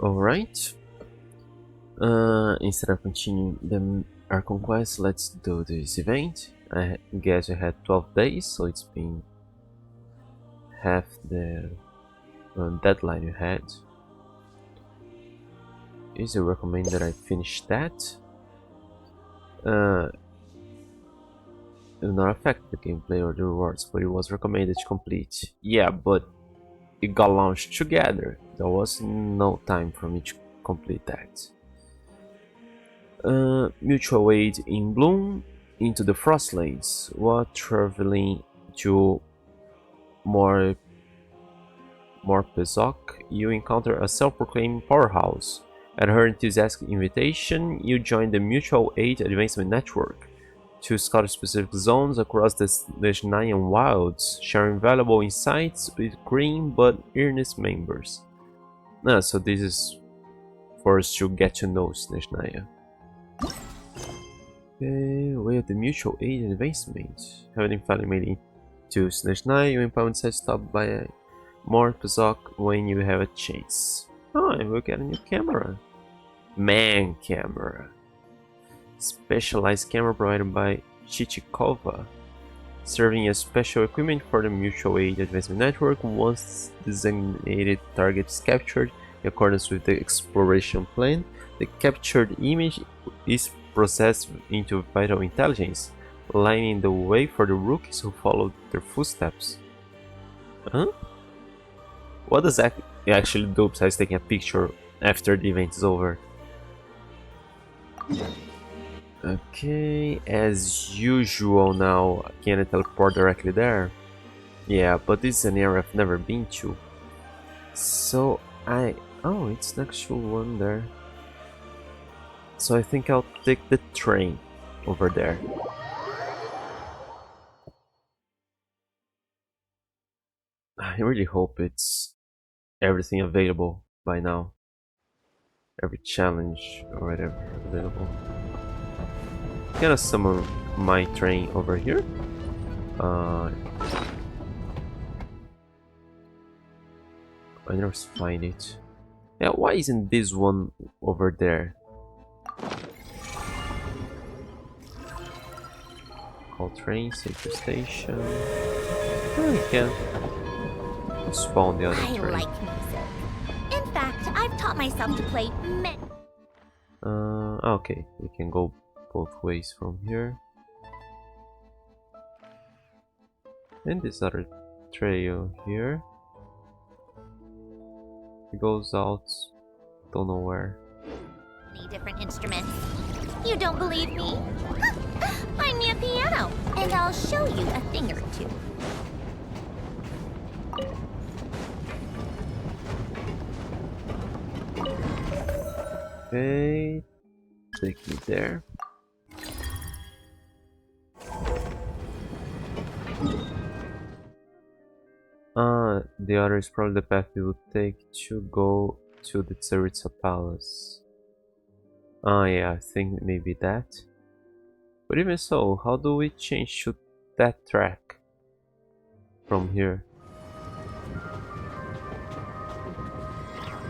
Alright. Instead of continuing our conquest, let's do this event. I guess I had 12 days, so it's been half the deadline you had. Is it recommended that I finish that? It will not affect the gameplay or the rewards, but it was recommended to complete. Yeah, but it got launched together. There was no time for me to complete that. Mutual aid in Bloom into the Frostlands. While traveling to Morpezok, you encounter a self-proclaimed powerhouse. At her enthusiastic invitation, you join the Mutual Aid Advancement Network to scout specific zones across the Snezhnayan wilds, sharing valuable insights with green but earnest members. So this is for us to get to know Snezhnaya. Okay, way of the Mutual Aid Advancement. Having finally made it to Snezhnaya, you empower to stop by Morpezok when you have a chance. Oh, and we'll get a new camera. Man camera. Specialized camera provided by Chichikova, serving as special equipment for the Mutual Aid Advancement Network. Once designated target is captured in accordance with the exploration plan, the captured image is processed into vital intelligence, lining the way for the rookies who follow their footsteps. Huh? What does that actually do besides taking a picture after the event is over? Okay, as usual now, can I teleport directly there? Yeah, but this is an area I've never been to. So oh, it's an actual one there. So I think I'll take the train over there. I really hope it's everything available by now. Every challenge or whatever available. Can I summon my train over here? I never find it. Yeah, why isn't this one over there? Call train, save the station. Oh, we can spawn the other train. I like music. In fact, I've taught myself to play Okay, we can go both ways from here. And this other trail here. It goes out, don't know where. many different instruments. You don't believe me? Find me a piano, and I'll show you a thing or two. Okay, take me there. The other is probably the path we would take to go to the Tsaritsa Palace. Yeah, I think maybe that. But even so, how do we change to that track from here?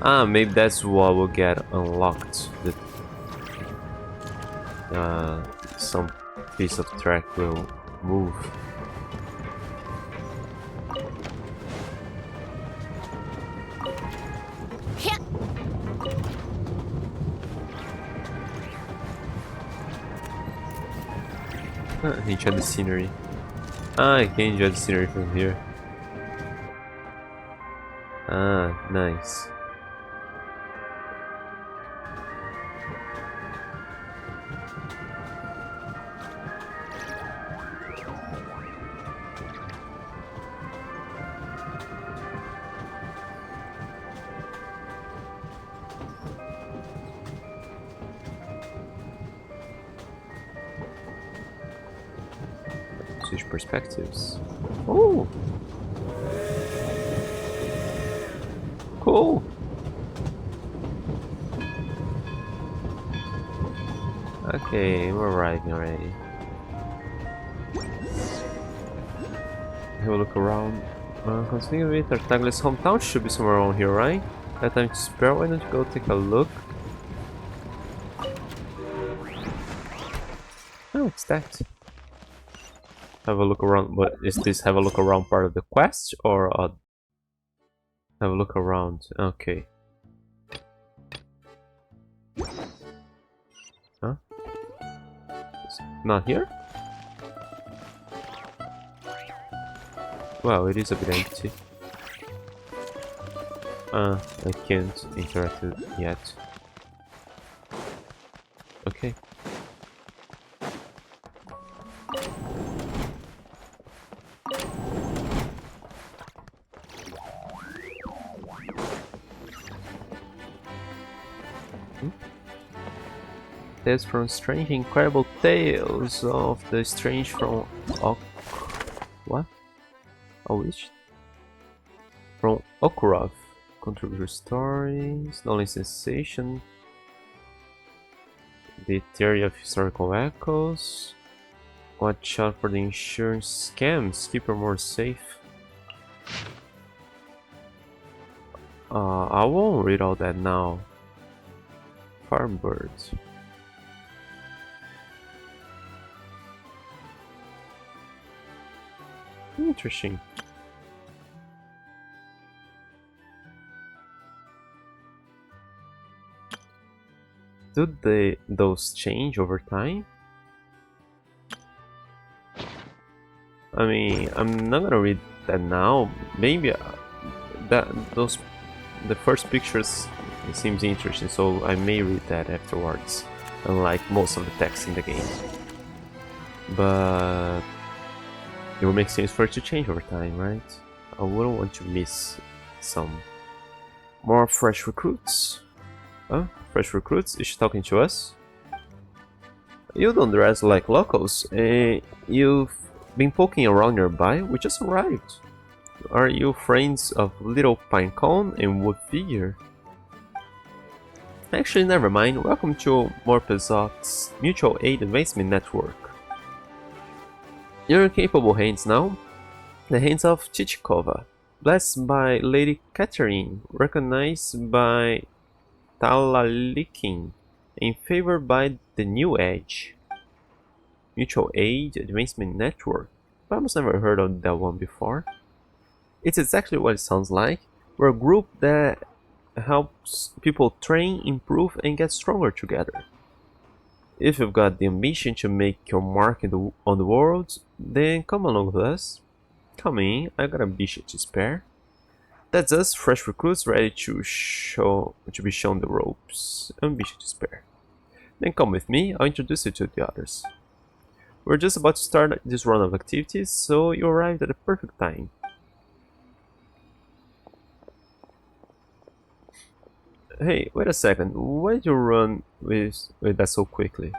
Maybe that's what will get unlocked. Some piece of track will move. Enjoy the scenery. I can enjoy the scenery from here. Nice. Switch perspectives. Oh, cool. Okay, we're arriving already. Have a look around. Continuing with Tartaglis' hometown should be somewhere around here, right? Got time to spare? Why don't you go take a look? Oh, it's that. Have a look around. What is this? Have a look around part of the quest or have a look around? Okay. Huh? It's not here? Wow, it is a bit empty. I can't interact with it yet. Okay. Tales from Strange Incredible Tales of the Strange from what? Oh, which? From Okurov. Contributor stories, Lonely Sensation, The Theory of Historical Echoes. Watch out for the insurance scams, keep her more safe. I won't read all that now. Farm birds. Interesting. Do those change over time? I mean, I'm not gonna read that now. Maybe the first pictures seems interesting, so I may read that afterwards. Unlike most of the text in the game, but it will make sense for it to change over time, right? I wouldn't want to miss some more fresh recruits. Huh? Fresh recruits? Is she talking to us? You don't dress like locals. You've been poking around nearby. We just arrived. Are you friends of Little Pinecone and Wood Figure? Actually, never mind. Welcome to Morpezot's Mutual Aid Advancement Network. You're in capable hands now. The hands of Chichikova, blessed by Lady Catherine, recognized by Talalikin, and favored by the New Edge. Mutual Aid Advancement Network. I almost never heard of that one before. It's exactly what it sounds like. We're a group that helps people train, improve, and get stronger together. If you've got the ambition to make your mark on the world, then come along with us. Come in, I got ambition to spare. That's us, fresh recruits ready to be shown the ropes. Ambition to spare. Then come with me, I'll introduce you to the others. We're just about to start this run of activities, so you arrived at the perfect time. Hey, wait a second, why did you run with that so quickly?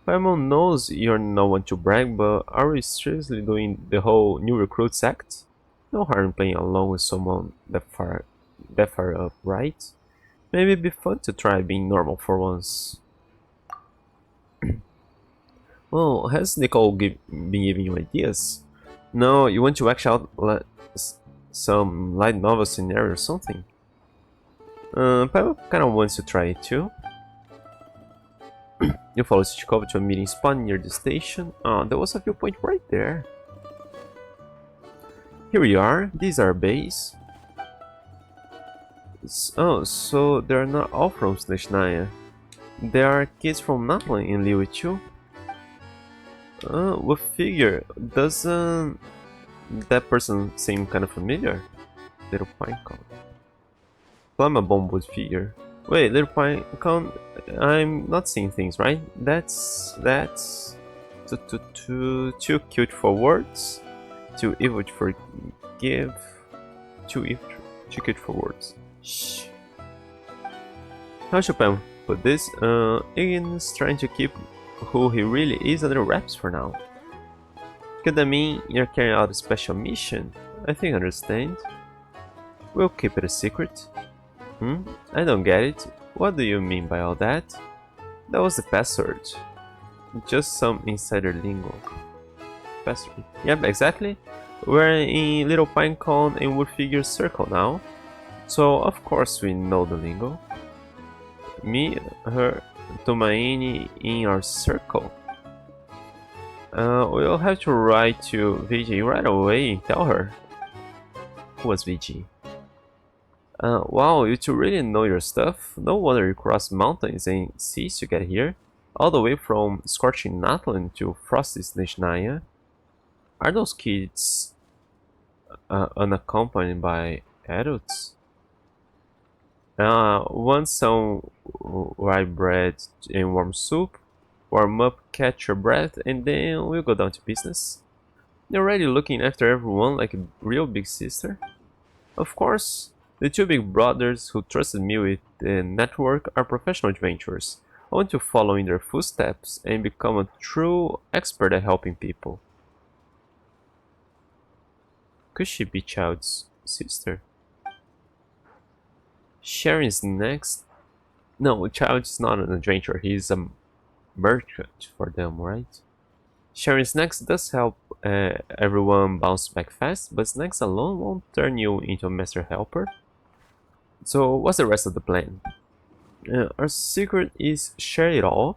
Paimon knows you're no one to brag, but are we seriously doing the whole new recruits act? No harm playing along with someone that far up, right? Maybe it'd be fun to try being normal for once. Well, has Nicole been giving you ideas? No, you want to act out some light novel scenario or something? Paimon kinda wants to try it too. You follow Chichikova to a meeting spot near the station. Oh, there was a viewpoint right there. Here we are. These are our base. Oh, so they're not all from Snezhnaya. There are kids from Natlan in Liu with you. What figure? Doesn't that person seem kind of familiar? Little Pinecone. I'm a bombwood figure. Wait, Little Pinecone, I'm not seeing things, right? That's too cute for words, too evil to forgive, too cute for words. Shh. How should I put this? Ian's trying to keep who he really is under wraps for now. Could that mean you're carrying out a special mission? I think I understand. We'll keep it a secret. I don't get it. What do you mean by all that? That was the password. Just some insider lingo. Password. Yep, exactly. We're in Little Pinecone and Wood Figure's circle now. So of course we know the lingo. Me, her, Tumaini in our circle. We'll have to write to VG right away and tell her. Who was VG? Wow, you two really know your stuff. No wonder you crossed mountains and seas to get here. All the way from scorching Natlan to frosty Snezhnaya. Are those kids unaccompanied by adults? Want some rye bread and warm soup? Warm up, catch your breath, and then we'll go down to business. You're already looking after everyone like a real big sister? Of course, the two big brothers who trusted me with the network are professional adventurers. I want to follow in their footsteps and become a true expert at helping people. Could she be Child's sister? Sharon's next. No, Child is not an adventurer, he's a merchant for them, right? Sharing snacks does help everyone bounce back fast, but snacks alone won't turn you into a master helper. So what's the rest of the plan? Our secret is share it all.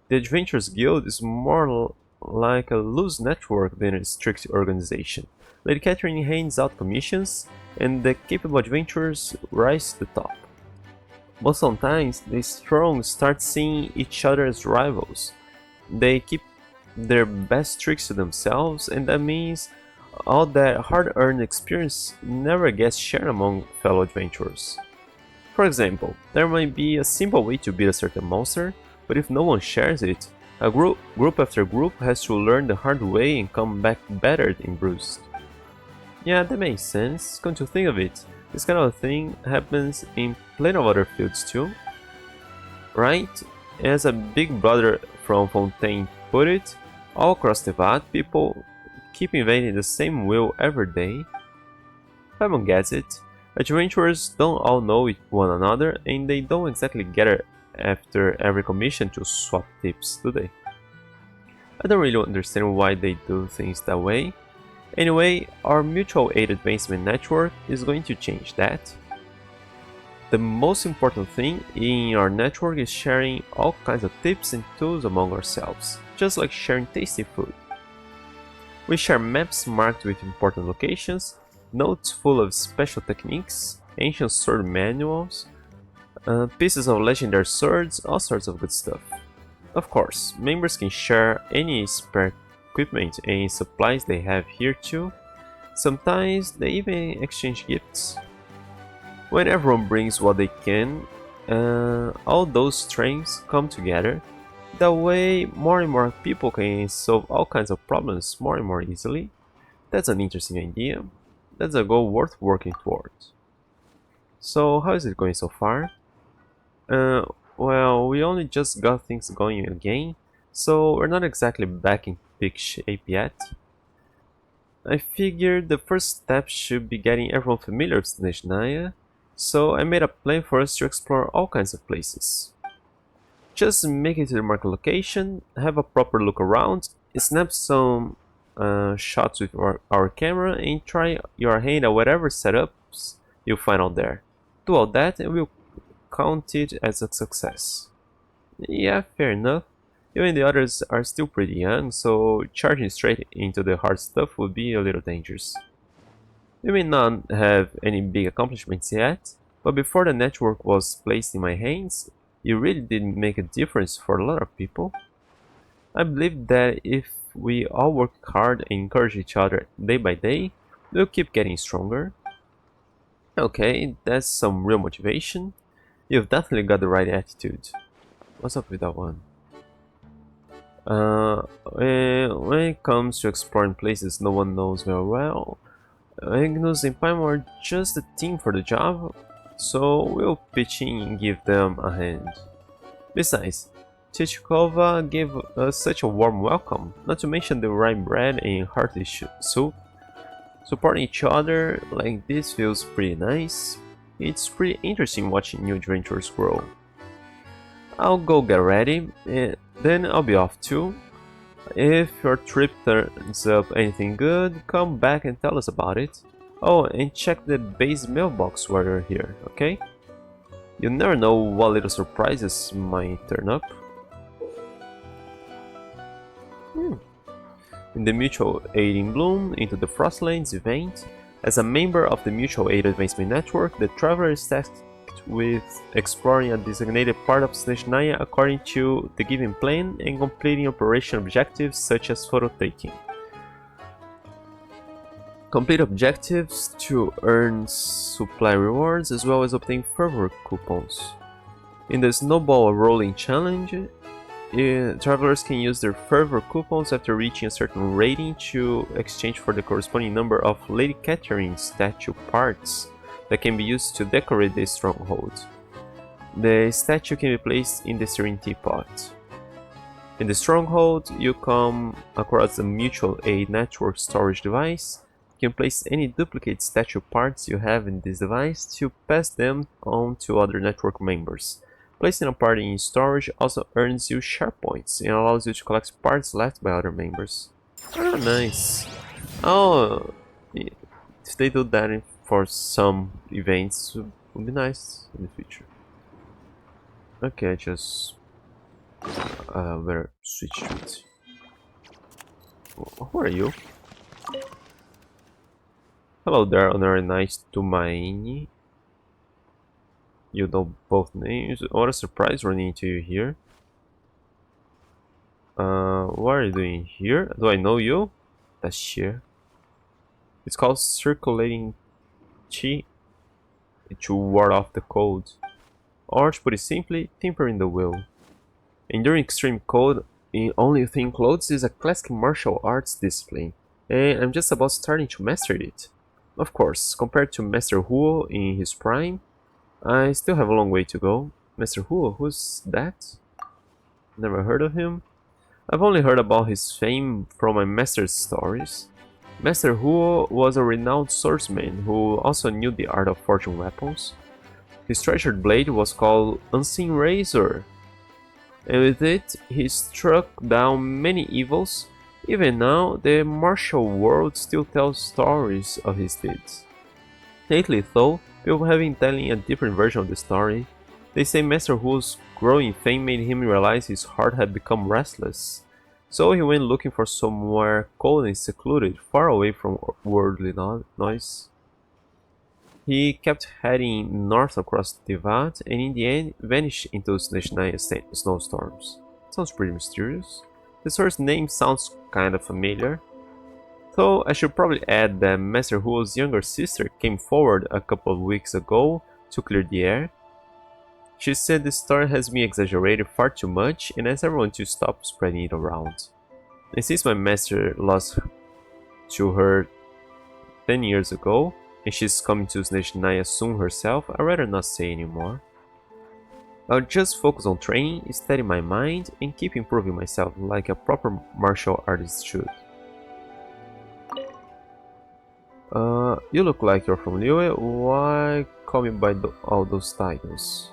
The Adventurers Guild is more like a loose network than a strict organization. Lady Catherine hands out commissions, and the capable adventurers rise to the top. But sometimes the strong start seeing each other as rivals. They keep their best tricks to themselves, and that means all that hard-earned experience never gets shared among fellow adventurers. For example, there might be a simple way to beat a certain monster, but if no one shares it, a group after group has to learn the hard way and come back battered and bruised. Yeah, that makes sense. Come to think of it, this kind of thing happens in plenty of other fields too, right? As a big brother from Fontaine put it, all across the Vat, people keep inventing the same wheel every day. Everyone gets it. Adventurers don't all know one another, and they don't exactly gather after every commission to swap tips, do they? I don't really understand why they do things that way. Anyway, our mutual aid advancement network is going to change that. The most important thing in our network is sharing all kinds of tips and tools among ourselves, just like sharing tasty food. We share maps marked with important locations, notes full of special techniques, ancient sword manuals, pieces of legendary swords, all sorts of good stuff. Of course, members can share any spare equipment and supplies they have here too. Sometimes they even exchange gifts. When everyone brings what they can, all those strengths come together. That way, more and more people can solve all kinds of problems more and more easily. That's an interesting idea. That's a goal worth working towards. So, how is it going so far? Well, we only just got things going again, so we're not exactly back in peak shape yet. I figured the first step should be getting everyone familiar with Snezhnaya, so I made a plan for us to explore all kinds of places. Just make it to the market location, have a proper look around, snap some shots with our camera, and try your hand at whatever setups you find out there. Do all that and we'll count it as a success. Yeah, fair enough. You and the others are still pretty young, so charging straight into the hard stuff would be a little dangerous. You may not have any big accomplishments yet, but before the network was placed in my hands, you really did make a difference for a lot of people. I believe that if we all work hard and encourage each other day by day, we'll keep getting stronger. Okay, that's some real motivation. You've definitely got the right attitude. What's up with that one? When it comes to exploring places no one knows very well, Ignus and Paimon are just the team for the job, so we'll pitch in and give them a hand. Besides, Chichikova gave us such a warm welcome, not to mention the rye bread and hearty soup. Supporting each other like this feels pretty nice. It's pretty interesting watching new adventurers grow. I'll go get ready, and then I'll be off too. If your trip turns up anything good, come back and tell us about it. Oh, and check the base mailbox while you're here, okay? You never know what little surprises might turn up. In the Mutual Aid in Bloom into the Frostlands event, as a member of the Mutual Aid Advancement Network, the traveler is tasked with exploring a designated part of Snezhnaya according to the given plan and completing operation objectives such as photo taking. Complete objectives to earn supply rewards as well as obtain fervor coupons. In the Snowball A-Rollin challenge, travelers can use their fervor coupons after reaching a certain rating to exchange for the corresponding number of Lady Catherine statue parts that can be used to decorate the stronghold. The statue can be placed in the Serenity Pot. In the stronghold, you come across the Mutual Aid Network storage device. You can place any duplicate statue parts you have in this device to pass them on to other network members. Placing a party in storage also earns you share points and allows you to collect parts left by other members. Oh, nice. Oh, if they do that for some events, it would be nice in the future. Okay, I just better switch to it. Who are you? Hello there, Honor, nice to meet you. Know both names. What a surprise running into you here. What are you doing here? Do I know you? That's sheer. It's called circulating chi to ward off the cold. Or to put it simply, tempering the will. Enduring extreme cold in only thin clothes is a classic martial arts discipline, and I'm just about starting to master it. Of course, compared to Master Huo in his prime, I still have a long way to go. Master Huo, who's that? Never heard of him? I've only heard about his fame from my master's stories. Master Huo was a renowned swordsman who also knew the art of forging weapons. His treasured blade was called Unseen Razor, and with it he struck down many evils. Even now, the martial world still tells stories of his deeds. Lately though, people have been telling a different version of the story. They say Master Hu's growing fame made him realize his heart had become restless. So he went looking for somewhere cold and secluded, far away from worldly noise. He kept heading north across the Vat and in the end vanished into Snezhnaya snowstorms. Sounds pretty mysterious. The source name sounds kinda familiar. Though I should probably add that Master Huo's younger sister came forward a couple of weeks ago to clear the air. She said the story has been exaggerated far too much and asks everyone to stop spreading it around. And since my master lost to her 10 years ago, and she's coming to Snezhnaya soon herself, I'd rather not say anymore. I'll just focus on training, steady my mind, and keep improving myself like a proper martial artist should. You look like you're from Liyue. Why call me by all those titles?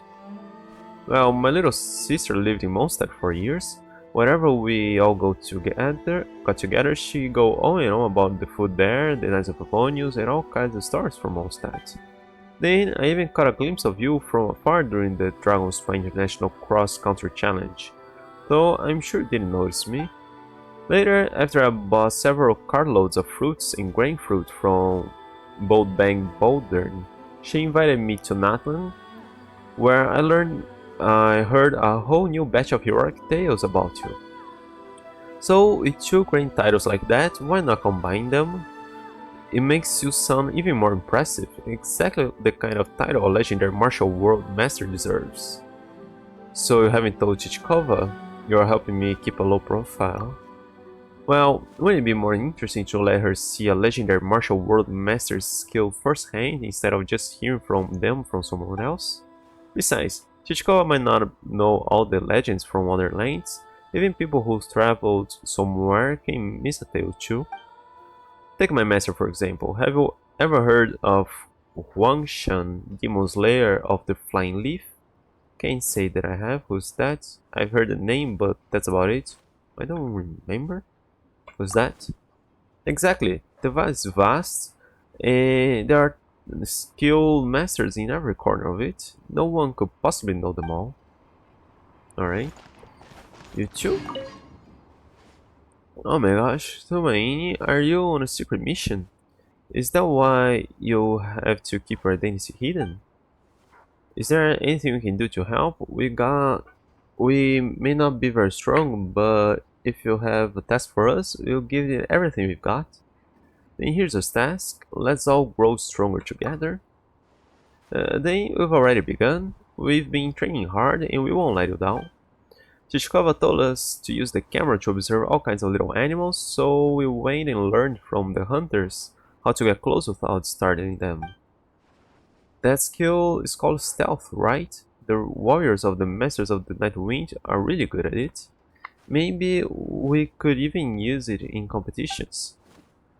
Well, my little sister lived in Mondstadt for years. Whenever we all got together, she go on and on about the food there, the nice of Aponius, and all kinds of stories from Mondstadt. Then I even caught a glimpse of you from afar during the Dragonspine International Cross Country Challenge, though I'm sure you didn't notice me. Later, after I bought several cartloads of fruits and grain fruit from Boldbang Bouldern, she invited me to Natlan, where I heard a whole new batch of heroic tales about you. So, with two great titles like that, why not combine them? It makes you sound even more impressive, exactly the kind of title a legendary martial world master deserves. So you haven't told Chichikova? You're helping me keep a low profile. Well, wouldn't it be more interesting to let her see a legendary martial world master's skill firsthand instead of just hearing from them from someone else? Besides, Chichikova might not know all the legends from other lands. Even people who traveled somewhere can miss a tale too. Take my master for example. Have you ever heard of Huangshan, Demon Slayer of the Flying Leaf? Can't say that I have. Who's that? I've heard the name, but that's about it. I don't remember. Who's that? Exactly. The Vat is vast, And there are skilled masters in every corner of it. No one could possibly know them all. Alright. You too? Oh my gosh, Tumaini, are you on a secret mission? Is that why you have to keep your identity hidden? Is there anything we can do to help? We may not be very strong, but if you have a task for us, we'll give you everything we've got. Then here's a task. Let's all grow stronger together. Then we've already begun. We've been training hard and we won't let you down. Chichkova told us to use the camera to observe all kinds of little animals, so we went and learned from the hunters how to get close without startling them. That skill is called stealth, right? The warriors of the Masters of the Night Wind are really good at it. Maybe we could even use it in competitions.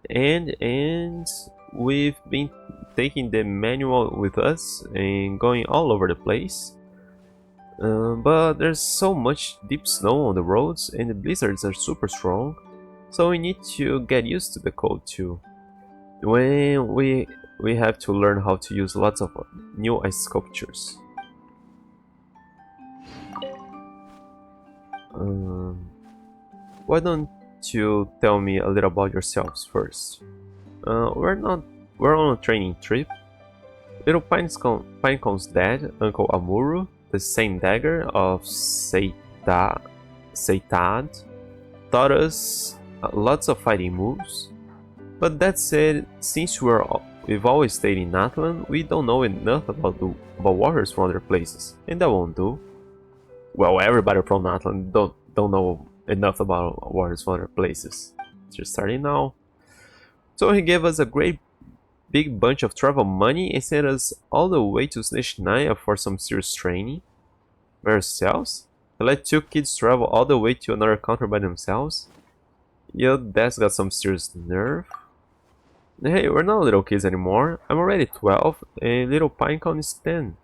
And we've been taking the manual with us and going all over the place. But there's so much deep snow on the roads and the blizzards are super strong, so we need to get used to the cold too. When we have to learn how to use lots of new ice sculptures. Why don't you tell me a little about yourselves first? We're on a training trip. Little Pinecone's dad, Uncle Amuru, the same dagger of Seitad, taught us lots of fighting moves. But that said, since we've always stayed in Natlan, we don't know enough about warriors from other places, and that won't do. Well, everybody from Natlan don't know enough about warriors from other places. Just starting now. So he gave us a great big bunch of travel money and sent us all the way to Snezhnaya for some serious training. By ourselves? He let two kids travel all the way to another country by themselves? Yo, that's got some serious nerve. Hey, we're not little kids anymore. I'm already 12 and little Pinecone is 10.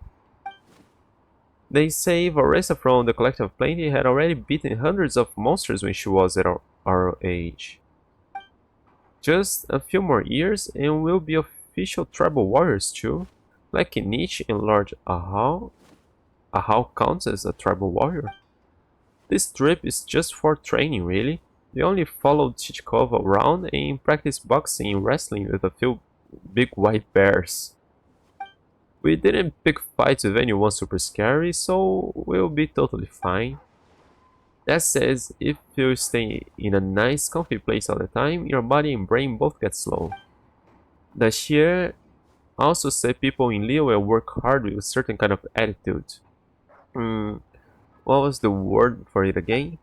They say Voresa from the Collective Plenty had already beaten hundreds of monsters when she was at our age. Just a few more years and we'll be official tribal warriors too. Like Kinich and Lord Ahau. Ahau counts as a tribal warrior. This trip is just for training really. We only followed Chichkova around and practiced boxing and wrestling with a few big white bears. We didn't pick fights with anyone super scary, so we'll be totally fine. That says, if you stay in a nice comfy place all the time, your body and brain both get slow. The Shir also said people in Liyue work hard with a certain kind of attitude. What was the word for it again?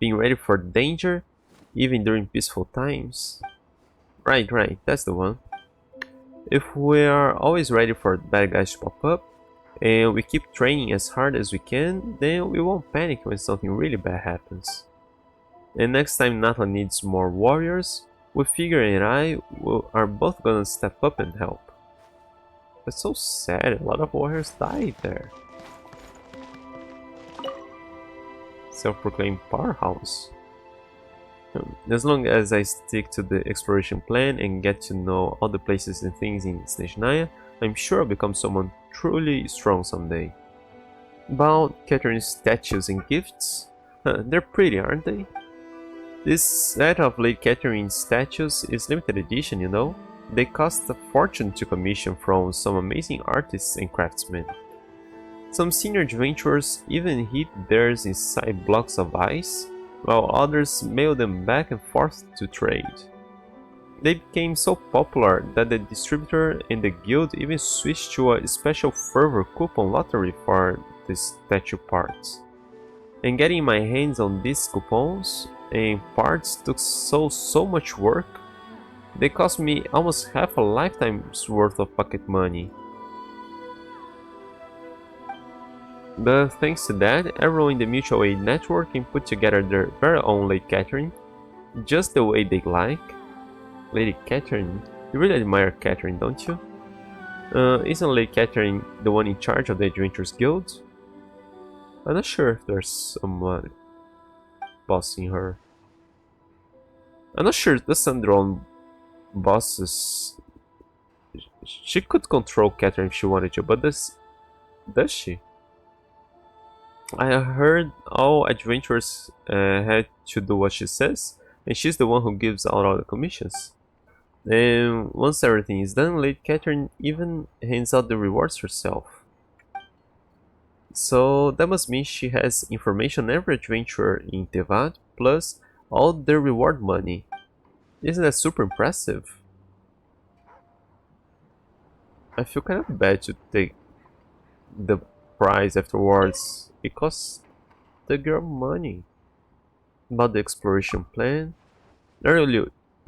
Being ready for danger, even during peaceful times. Right, that's the one. If we are always ready for bad guys to pop up, and we keep training as hard as we can, then we won't panic when something really bad happens. And next time Nathan needs more warriors, Figure and I are both gonna step up and help. That's so sad, a lot of warriors died there. Self-proclaimed powerhouse. As long as I stick to the exploration plan and get to know all the places and things in Snezhnaya, I'm sure I'll become someone truly strong someday. About Catherine's statues and gifts? They're pretty, aren't they? This set of Lady Catherine's statues is limited edition, you know? They cost a fortune to commission from some amazing artists and craftsmen. Some senior adventurers even hid theirs inside blocks of ice, while others mailed them back and forth to trade. They became so popular that the distributor and the guild even switched to a special fervor coupon lottery for the statue parts. And getting my hands on these coupons and parts took so much work. They cost me almost half a lifetime's worth of pocket money. But thanks to that, everyone in the mutual aid network can put together their very own Lady Catherine, just the way they like. Lady Catherine? You really admire Catherine, don't you? Isn't Lady Catherine the one in charge of the Adventurers Guild? I'm not sure if there's someone bossing her. I'm not sure the Sandron bosses She could control Catherine if she wanted to, but does she? I heard all adventurers had to do what she says, and she's the one who gives out all the commissions. And once everything is done, Lady Catherine even hands out the rewards herself. So that must mean she has information on every adventurer in Tevat, plus all their reward money. Isn't that super impressive? I feel kind of bad to take the prize afterwards. It costs the girl money. About the exploration plan? Are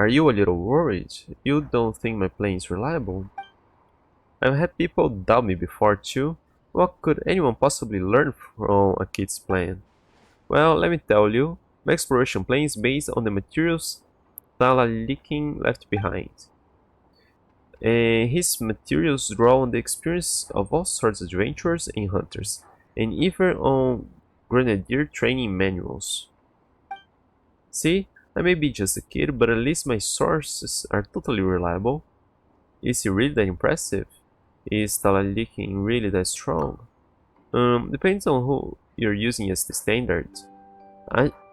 you a little worried? You don't think my plan is reliable? I've had people doubt me before too. What could anyone possibly learn from a kid's plan? Well, let me tell you, my exploration plan is based on the materials Talalikin left behind. His materials draw on the experience of all sorts of adventurers and hunters, and even on grenadier training manuals. See, I may be just a kid, but at least my sources are totally reliable. Is he really that impressive? Is Talalikin really that strong? Depends on who you're using as the standard.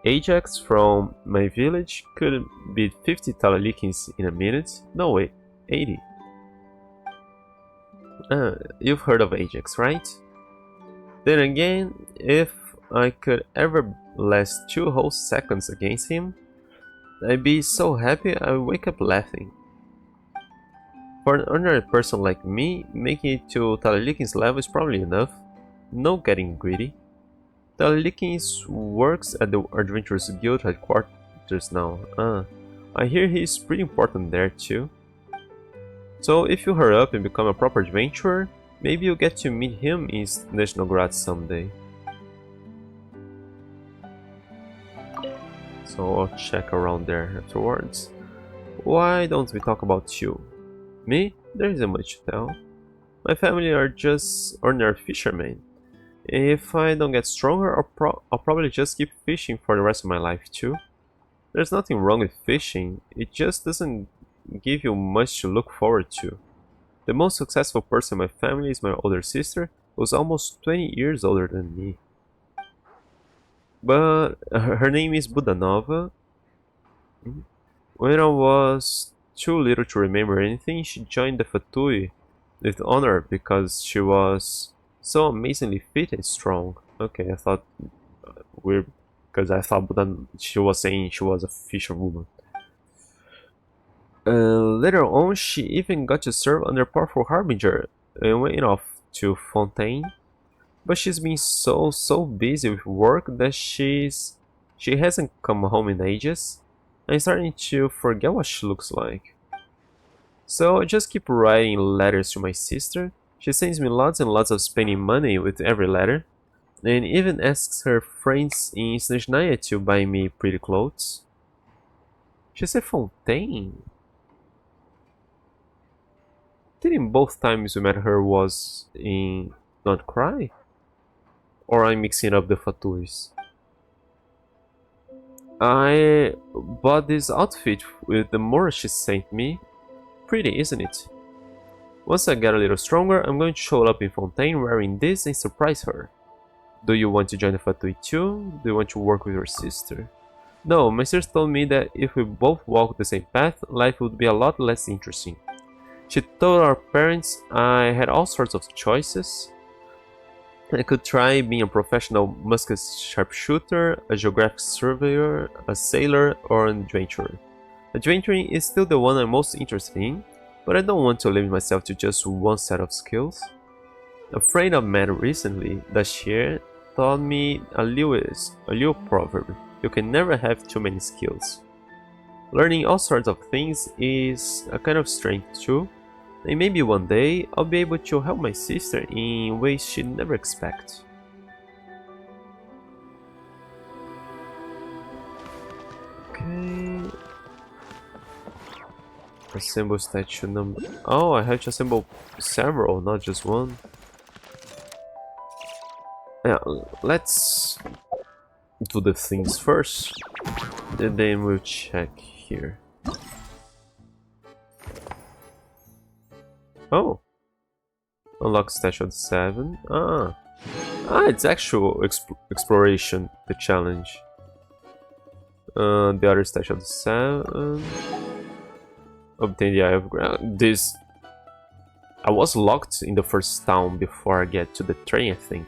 Ajax from my village could beat 50 Talalikins in a minute. No way, 80. You've heard of Ajax, right? Then again, if I could ever last 2 whole seconds against him, I'd be so happy I would wake up laughing. For an ordinary person like me, making it to Talalikin's level is probably enough. No getting greedy. Talalikin works at the Adventurers Guild headquarters now. I hear he's pretty important there too. So if you hurry up and become a proper adventurer, maybe you'll get to meet him in Snezhnograd someday. So I'll check around there afterwards. Why don't we talk about you? Me? There isn't much to tell. My family are just ordinary fishermen. If I don't get stronger, I'll probably just keep fishing for the rest of my life too. There's nothing wrong with fishing, it just doesn't give you much to look forward to. The most successful person in my family is my older sister, who's almost 20 years older than me. But her name is Budanova. When I was too little to remember anything, she joined the Fatui with honor because she was so amazingly fit and strong. Okay, I thought weird because I thought she was saying she was a fisherwoman. Later on, she even got to serve under powerful Harbinger and went off to Fontaine. But she's been so busy with work that she hasn't come home in ages. I'm starting to forget what she looks like. So I just keep writing letters to my sister. She sends me lots and lots of spending money with every letter, and even asks her friends in Snezhnaya to buy me pretty clothes. She said Fontaine. Didn't both times we met her was in Not Cry? Or I'm mixing up the Fatuis. I bought this outfit with the Mora she sent me. Pretty, isn't it? Once I get a little stronger, I'm going to show up in Fontaine wearing this and surprise her. Do you want to join the Fatui too? Do you want to work with your sister? No, my sister told me that if we both walk the same path, life would be a lot less interesting. She told our parents I had all sorts of choices. I could try being a professional musket sharpshooter, a geographic surveyor, a sailor, or an adventurer. Adventuring is still the one I'm most interested in, but I don't want to limit myself to just one set of skills. A friend I met recently, Dashir, taught me a little proverb: you can never have too many skills. Learning all sorts of things is a kind of strength too, and maybe one day I'll be able to help my sister in ways she'd never expect. Okay. Assemble statue number. Oh, I have to assemble several, not just one. Yeah, let's do the things first, and then we'll check here. Oh. Unlock station 7. It's actual exploration, the challenge. The other station 7. Obtain the Eye of Ground. This... I was locked in the first town before I get to the train, I think.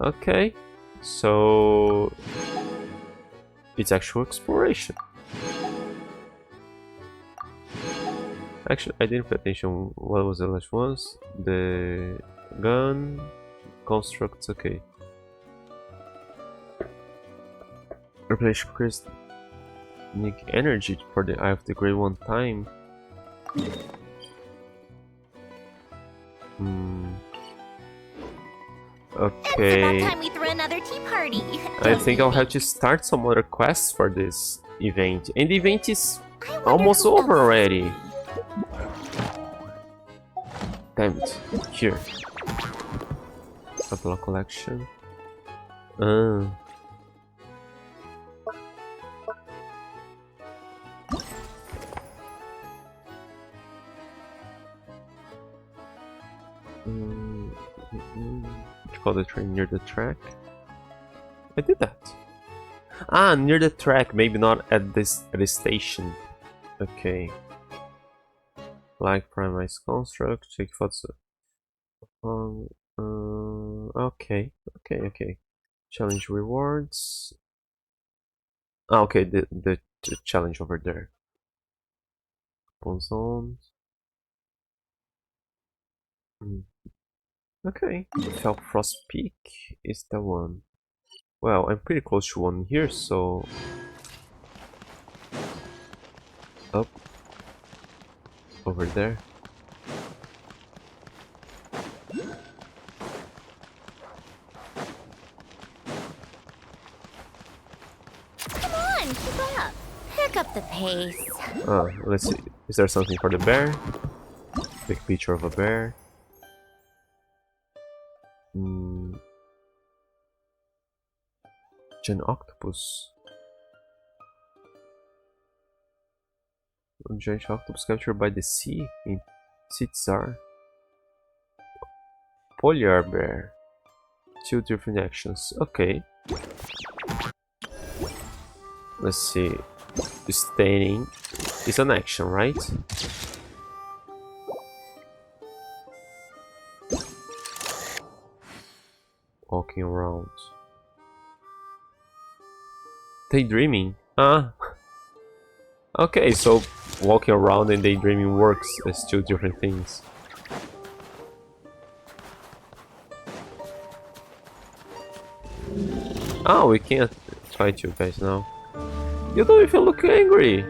Okay. So... it's actual exploration. Actually, I didn't pay attention. What was the last ones? The gun, constructs. Okay. Replace crystal energy for the Eye of the Great one time. Okay. It's about time we threw another tea party. I think I'll have to start some other quests for this event, and the event is almost over already. Damn it. Here. Catalog collection. Call the train near the track. I did that. Near the track, maybe not at this station. Okay. Like premise construct, take photos. Okay. Challenge rewards. Okay, the challenge over there. Open zones. Okay, Felt Frost Peak is the one. Well, I'm pretty close to one here, so... Up. Over there. Come on, keep up. Pick up the pace. Let's see. Is there something for the bear? Big picture of a bear. Gen octopus. A giant octopus captured by the sea in Sitzar. Polar bear. 2 different actions. Okay. Let's see. Staining is an action, right? Walking around. Daydreaming. Okay, so walking around and daydreaming works as 2 different things. We can't fight you guys now. You don't even look angry.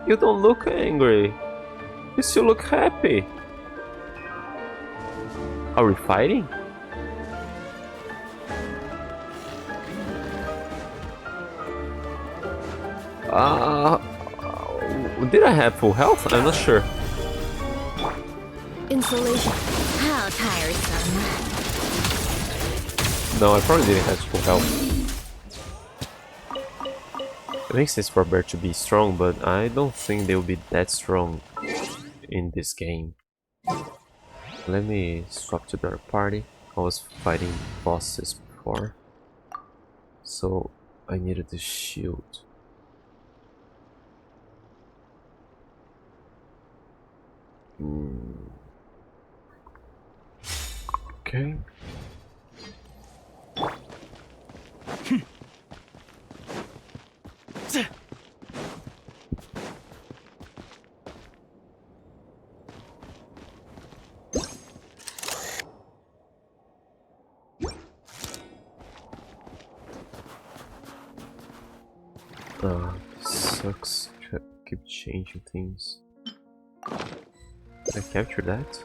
You don't look angry. You still look happy. Are we fighting? Did I have full health? I'm not sure. Insulation. How tiresome. No, I probably didn't have full health. It makes sense for a bear to be strong, but I don't think they'll be that strong in this game. Let me swap to the other party. I was fighting bosses before, so I needed the shield. Okay. Sucks. Keep changing things. Did I capture that?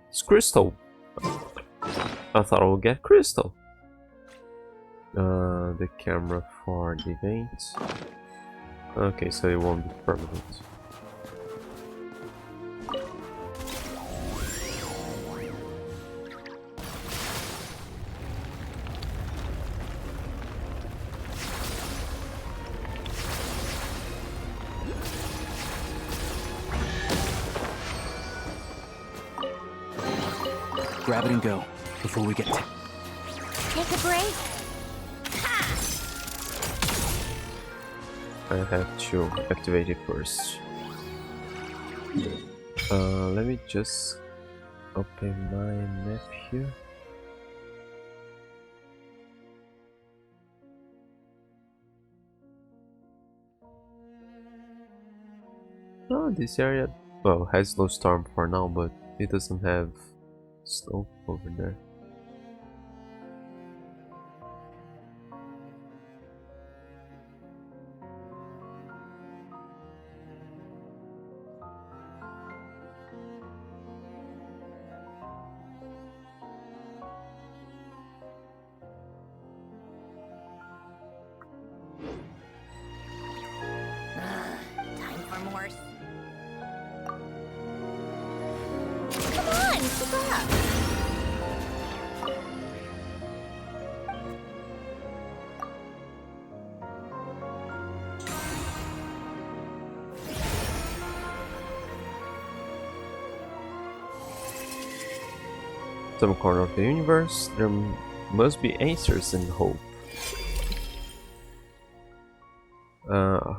It's crystal. I thought I would get crystal. The camera for the event. Okay, so it won't be permanent. grab it and go before we get to... Take a break. I have to activate it first. Let me just open my map here. Oh, this area, well, has no storm for now, but it doesn't have snow over there. Time for more. Come on, keep up. Some corner of the universe, there must be answers and hope.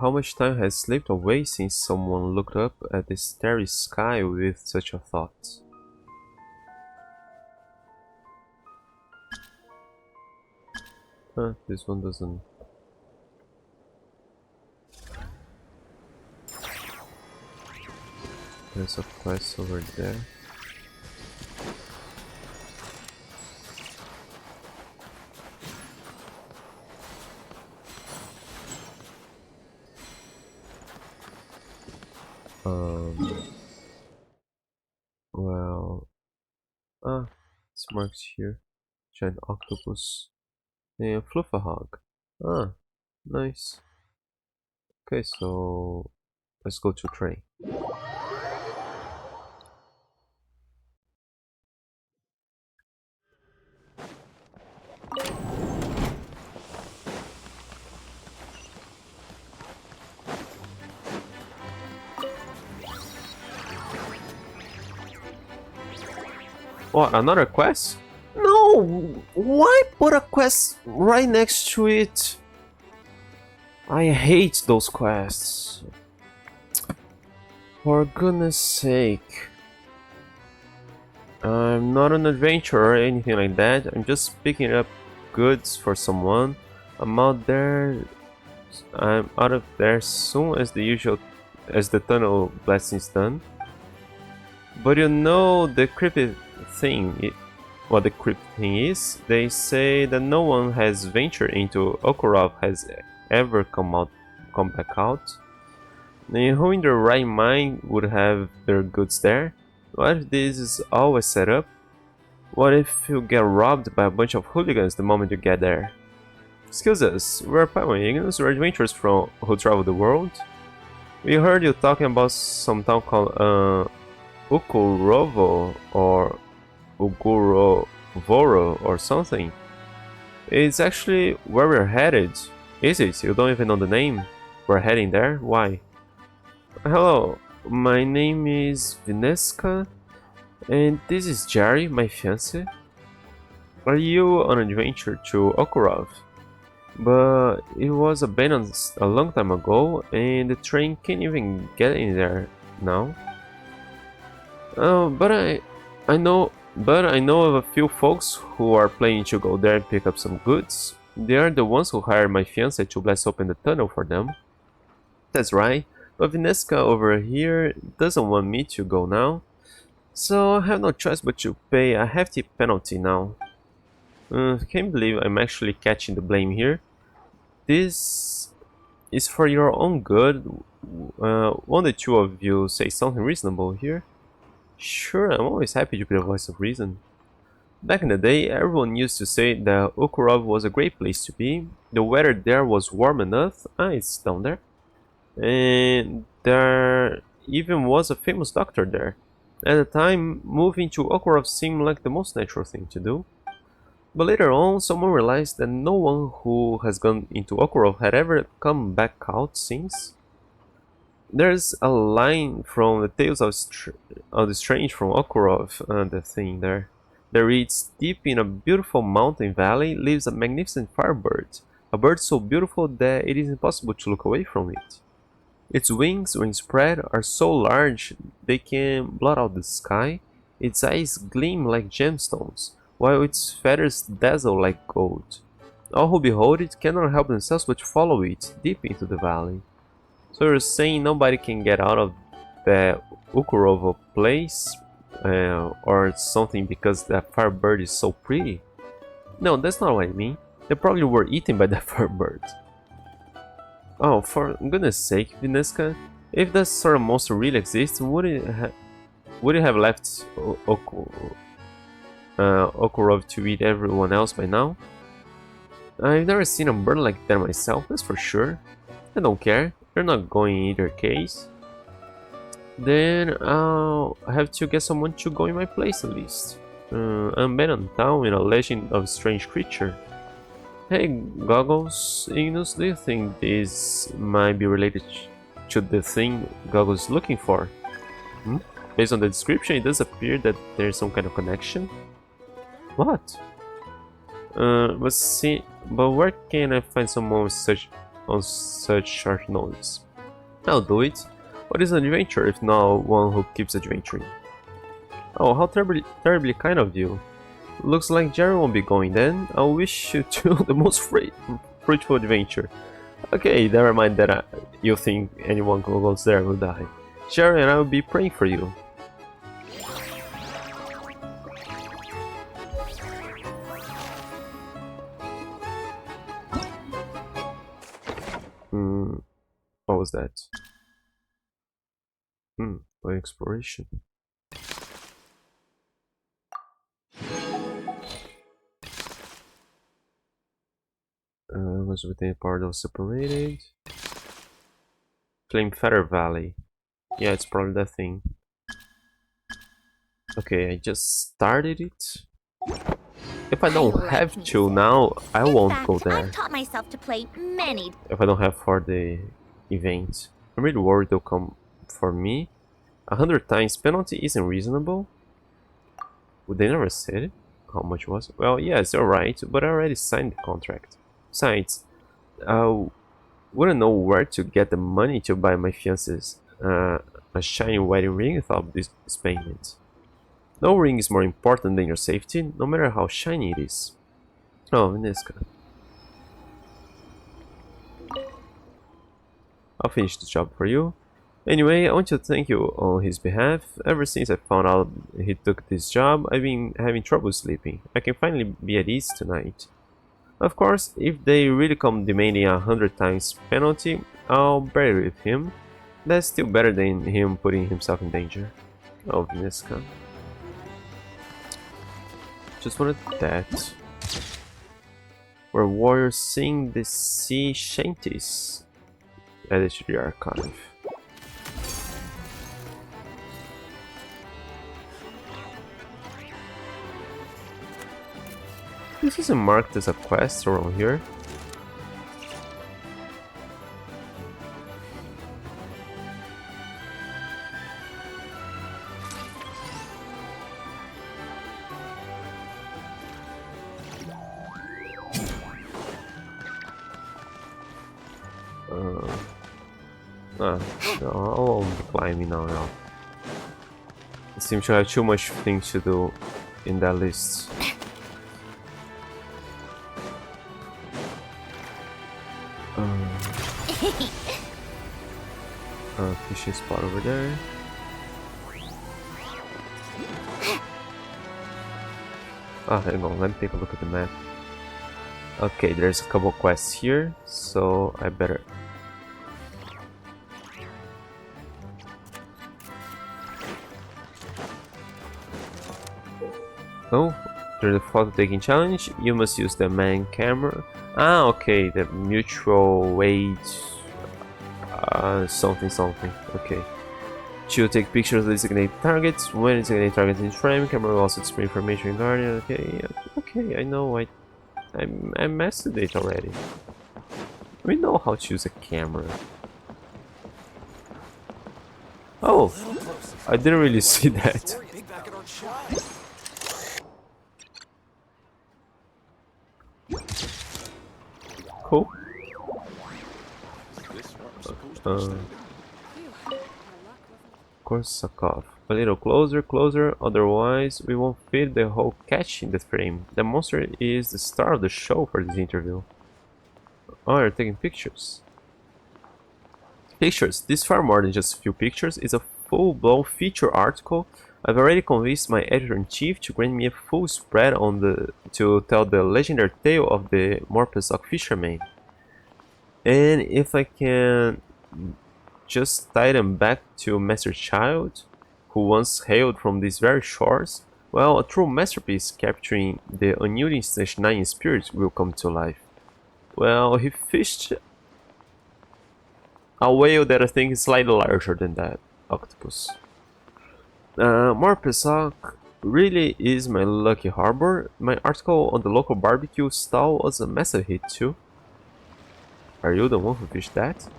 How much time has slipped away since someone looked up at the starry sky with such a thought? This one doesn't. There's a quest over there. Well, it's marked here. Giant octopus and Fluffahog. Nice. Okay, so let's go to train. What, another quest? No! Why put a quest right next to it? I hate those quests. For goodness sake. I'm not an adventurer or anything like that. I'm just picking up goods for someone. I'm out of there soon as the tunnel blasting's done. But you know the creepy thing, what the creepy thing is? They say that no one has ventured into Okurov has ever come back out. And who in their right mind would have their goods there? What if this is always set up? What if you get robbed by a bunch of hooligans the moment you get there? Excuse us, we're Paiwaneans, we're adventurers who travel the world. We heard you talking about some town called Ukurovo or Ugurovoro or something. It's actually where we're headed. Is it? You don't even know the name? We're heading there? Why? Hello, my name is Vineska and this is Jerry, my fiancé. Are you on an adventure to Okurov? But it was abandoned a long time ago and the train can't even get in there now. But I know of a few folks who are planning to go there and pick up some goods. They are the ones who hired my fiancé to blast open the tunnel for them. That's right, but Vineska over here doesn't want me to go now. So I have no choice but to pay a hefty penalty now. Can't believe I'm actually catching the blame here. This is for your own good. Won't the two of you say something reasonable here? Sure, I'm always happy to be the voice of reason. Back in the day, everyone used to say that Okurov was a great place to be. The weather there was warm enough. It's down there. And there even was a famous doctor there. At the time, moving to Okurov seemed like the most natural thing to do. But later on, someone realized that no one who has gone into Okurov had ever come back out since. There's a line from the Tales of the Strange from Okurov, the thing there. There reads, deep in a beautiful mountain valley lives a magnificent firebird, a bird so beautiful that it is impossible to look away from it. Its wings, when spread, are so large they can blot out the sky, its eyes gleam like gemstones, while its feathers dazzle like gold. All who behold it cannot help themselves but follow it deep into the valley. So you're saying nobody can get out of the Ukurovo place or something because that firebird is so pretty? No, that's not what I mean. They probably were eaten by that firebird. Oh, for goodness sake, Vineska, if that sort of monster really exists, would it have left Okurov to eat everyone else by now? I've never seen a bird like that myself, that's for sure. I don't care, you're not going in either case. Then I'll have to get someone to go in my place at least. I'm bent on town in a legend of a strange creature. Hey, Goggles, Ignis, do you think this might be related to the thing Goggles is looking for? Based on the description, it does appear that there's some kind of connection. What? But where can I find someone on such short notice? I'll do it. What is an adventure if not one who keeps adventuring? Oh, how terribly kind of you. Looks like Jerry won't be going then. I wish you two the most fruitful adventure. Okay, never mind that you think anyone who goes there will die. Jerry and I will be praying for you. What was that? By exploration. Was within part of separated. Flame Feather Valley. Yeah, it's probably that thing. Okay, I just started it. If I don't have to now, I won't go there. I've taught myself to play many. If I don't have for the event. I'm really worried they'll come for me. 100 times penalty isn't reasonable. Would they never said how much was it? Well, yes, you're right, but I already signed the contract. Besides, I wouldn't know where to get the money to buy my fiance's a shiny wedding ring without this payment. No ring is more important than your safety, no matter how shiny it is. Oh, Vineska. I'll finish the job for you. Anyway, I want to thank you on his behalf. Ever since I found out he took this job, I've been having trouble sleeping. I can finally be at ease tonight. Of course, if they really come demanding 100 times penalty, I'll bear it with him. That's still better than him putting himself in danger. Oh, Vineska. Just wanted that. Where warriors sing the sea shanties. Added to the archive. This isn't marked as a quest around here. No, I won't be climbing now. I seem to have too much things to do in that list. Fishing spot over there. Hang on, let me take a look at the map. Okay, there's a couple quests here, so I better... Oh, there's a photo taking challenge. You must use the main camera. Ah, okay, the mutual aid something. Okay. To take pictures of designated targets. When designated targets in frame, camera will also display information regarding. Okay, I know. I mastered it already. We know how to use a camera. Oh, I didn't really see that. Cool. Is this what I'm supposed to be Uh, standing? Korsakov. A little closer, closer, otherwise we won't fit the whole catch in the frame. The monster is the star of the show for this interview. Oh, you're taking pictures. Pictures. This far more than just a few pictures. It's a full-blown feature article. I've already convinced my editor-in-chief to grant me a full spread on to tell the legendary tale of the Morpezok fisherman. And if I can just tie them back to Master Child, who once hailed from these very shores, well, a true masterpiece capturing the unyielding /9 spirit will come to life. Well, he fished a whale that I think is slightly larger than that octopus. Morpezok really is my lucky harbor. My article on the local barbecue stall was a massive hit too. Are you the one who fished that?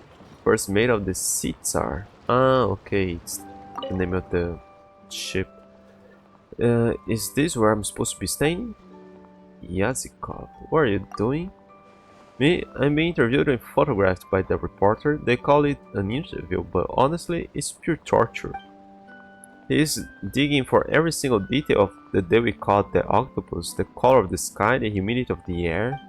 First made of the Sea Tsar. Ah, okay, it's the name of the ship. Is this where I'm supposed to be staying? Yazikov, what are you doing? Me, I'm being interviewed and photographed by the reporter. They call it an interview, but honestly, it's pure torture. He's digging for every single detail of the day we caught the octopus, the color of the sky, the humidity of the air.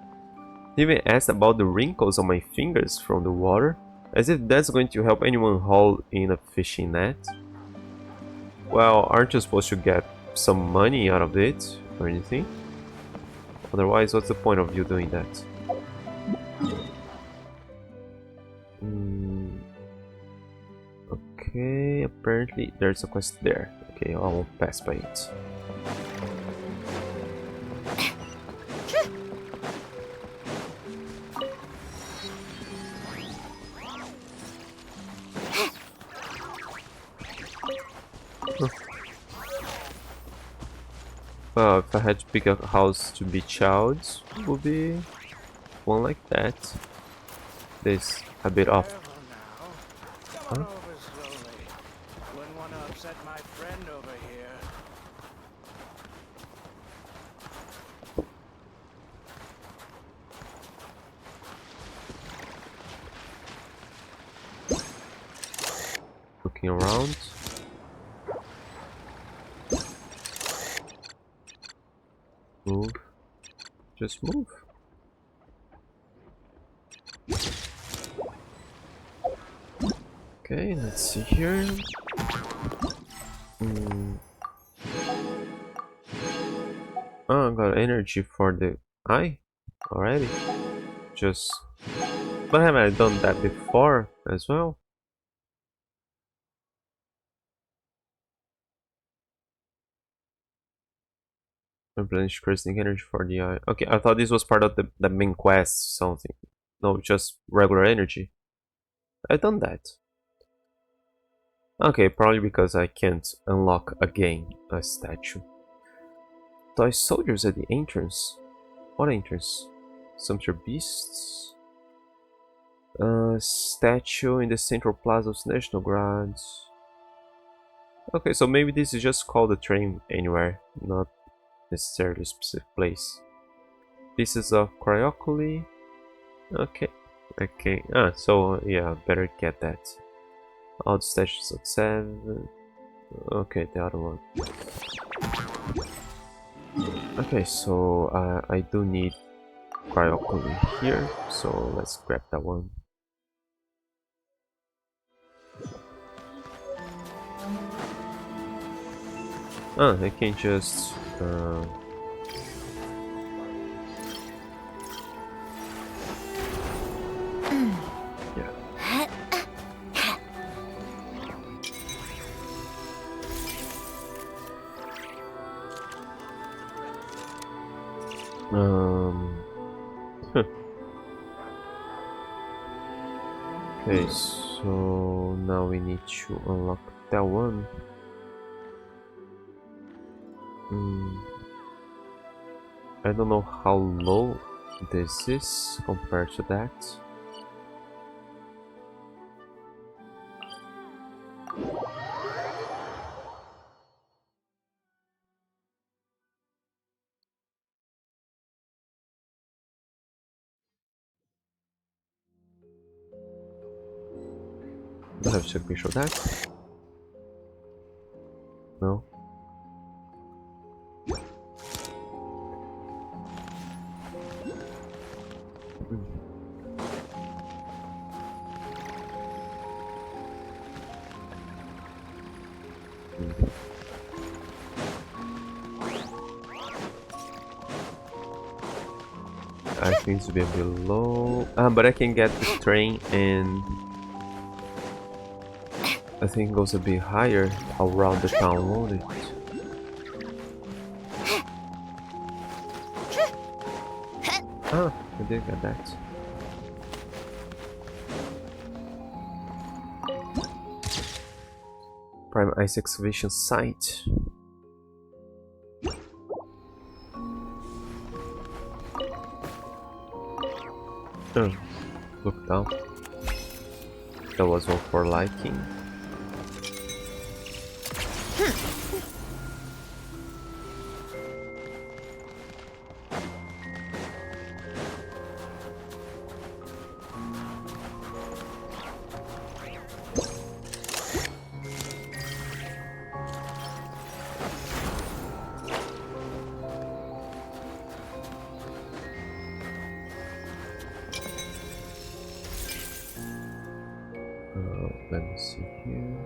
He even asked about the wrinkles on my fingers from the water, as if that's going to help anyone haul in a fishing net. Well, aren't you supposed to get some money out of it, or anything? Otherwise, what's the point of you doing that? Okay, apparently there's a quest there. Okay, I won't pass by it. Well, if I had to pick a house to be Child's, it would be one like that. This a bit off. Careful now. Come Huh? on over slowly. Wouldn't want to upset my friend over here. Looking around. Move. Just move. Okay, let's see here. Oh, I got energy for the eye already. Just. But haven't I done that before as well? Replenish crystalline energy for the eye. Okay, I thought this was part of the main quest, something. No, just regular energy. I've done that. Okay, probably because I can't unlock again a statue. Toy soldiers at the entrance. What entrance? Sumpter beasts. Statue in the central plaza of National Guards. Okay, so maybe this is just called a train anywhere, not necessarily a specific place. Pieces of cryocoli. Okay, okay. Ah, so yeah, better get that. All the statues of 7. Okay, the other one. Okay, so I do need cryocoli here, so let's grab that one. Ah, I can just yeah. Okay, so now we need to unlock that one. I don't know how low this is compared to that. Do I have to be sure that? No. I think to be below. But I can get the train and I think it goes a bit higher around the town, won't it? Ah, I did get that. Prime Ice Excavation Site. Oh, look down. That was all for liking. Let me see here.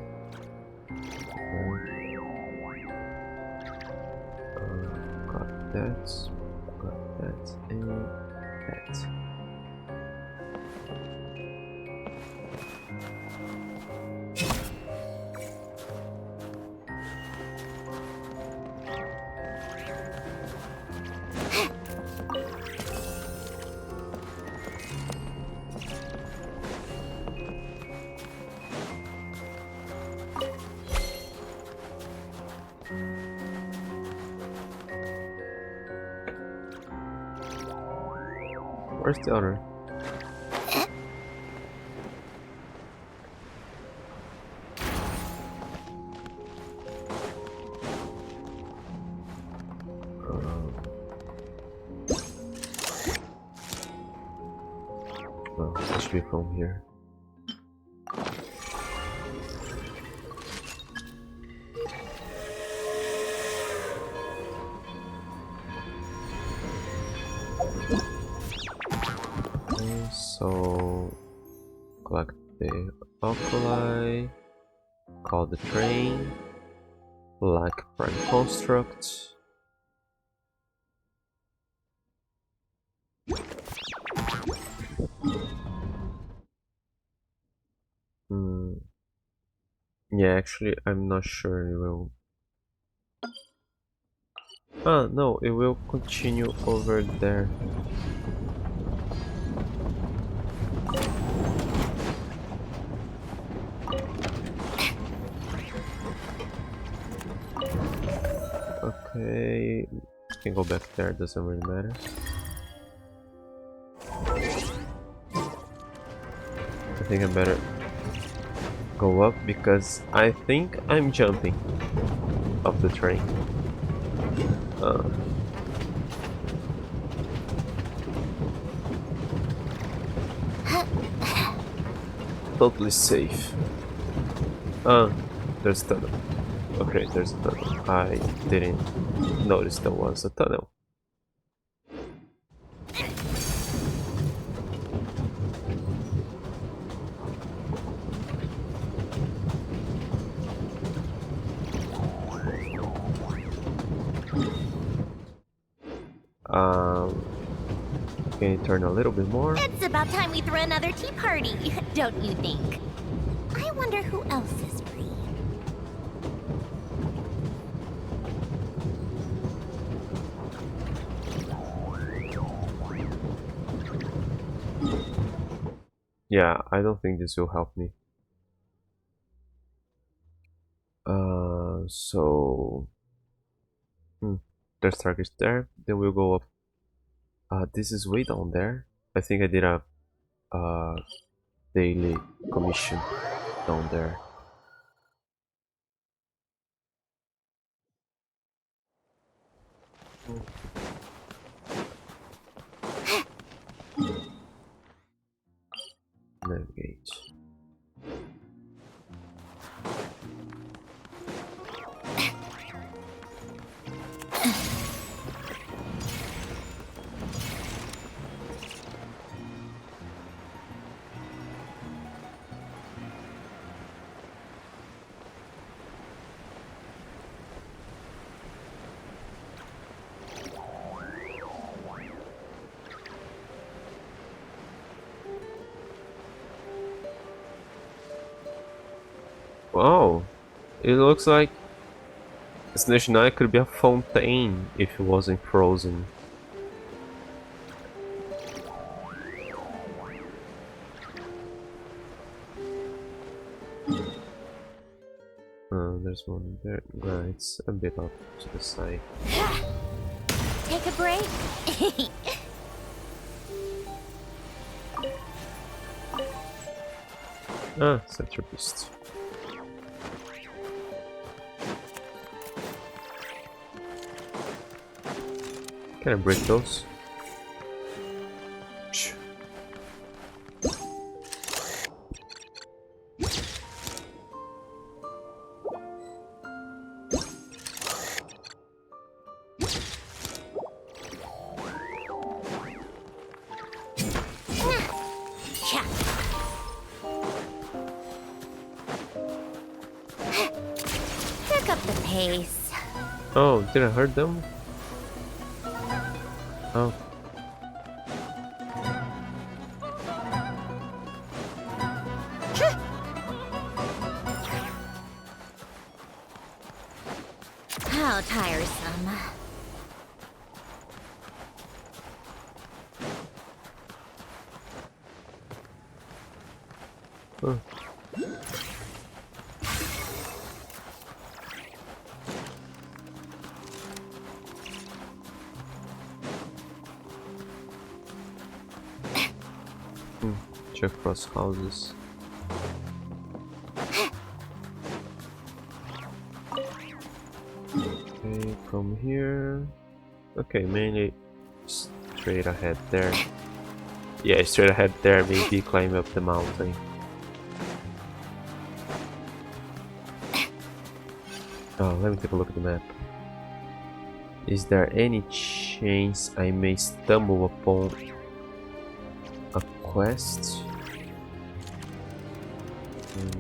Got that, and that. Where's the other? Oh, that should be from here. So collect the oculi, call the train, like prime construct. Yeah, actually, I'm not sure it will. Ah, no, it will continue over there. Okay, can go back there, doesn't really matter. I think I better go up because I think I'm jumping off the train. Totally safe. There's a tunnel. Okay, there's a tunnel. I didn't notice there was a tunnel. Can you turn a little bit more? It's about time we throw another tea party, don't you think? I wonder who else is free. Yeah, I don't think this will help me. So there's targets there. Then we'll go up. This is way down there. I think I did a daily commission down there. Navigate. Wow, it looks like Destination I could be a fountain if it wasn't frozen. There's one there. No, it's a bit off to the side. Take a break. Ah, centrist. Can I break those? Shh. Yeah. Pick up the pace. Oh, did I hurt them? Oh. How tiresome. Huh. Check across houses. Okay, come here. Okay, mainly straight ahead there. Yeah, straight ahead there, maybe climb up the mountain. Oh, let me take a look at the map. Is there any chance I may stumble upon a quest?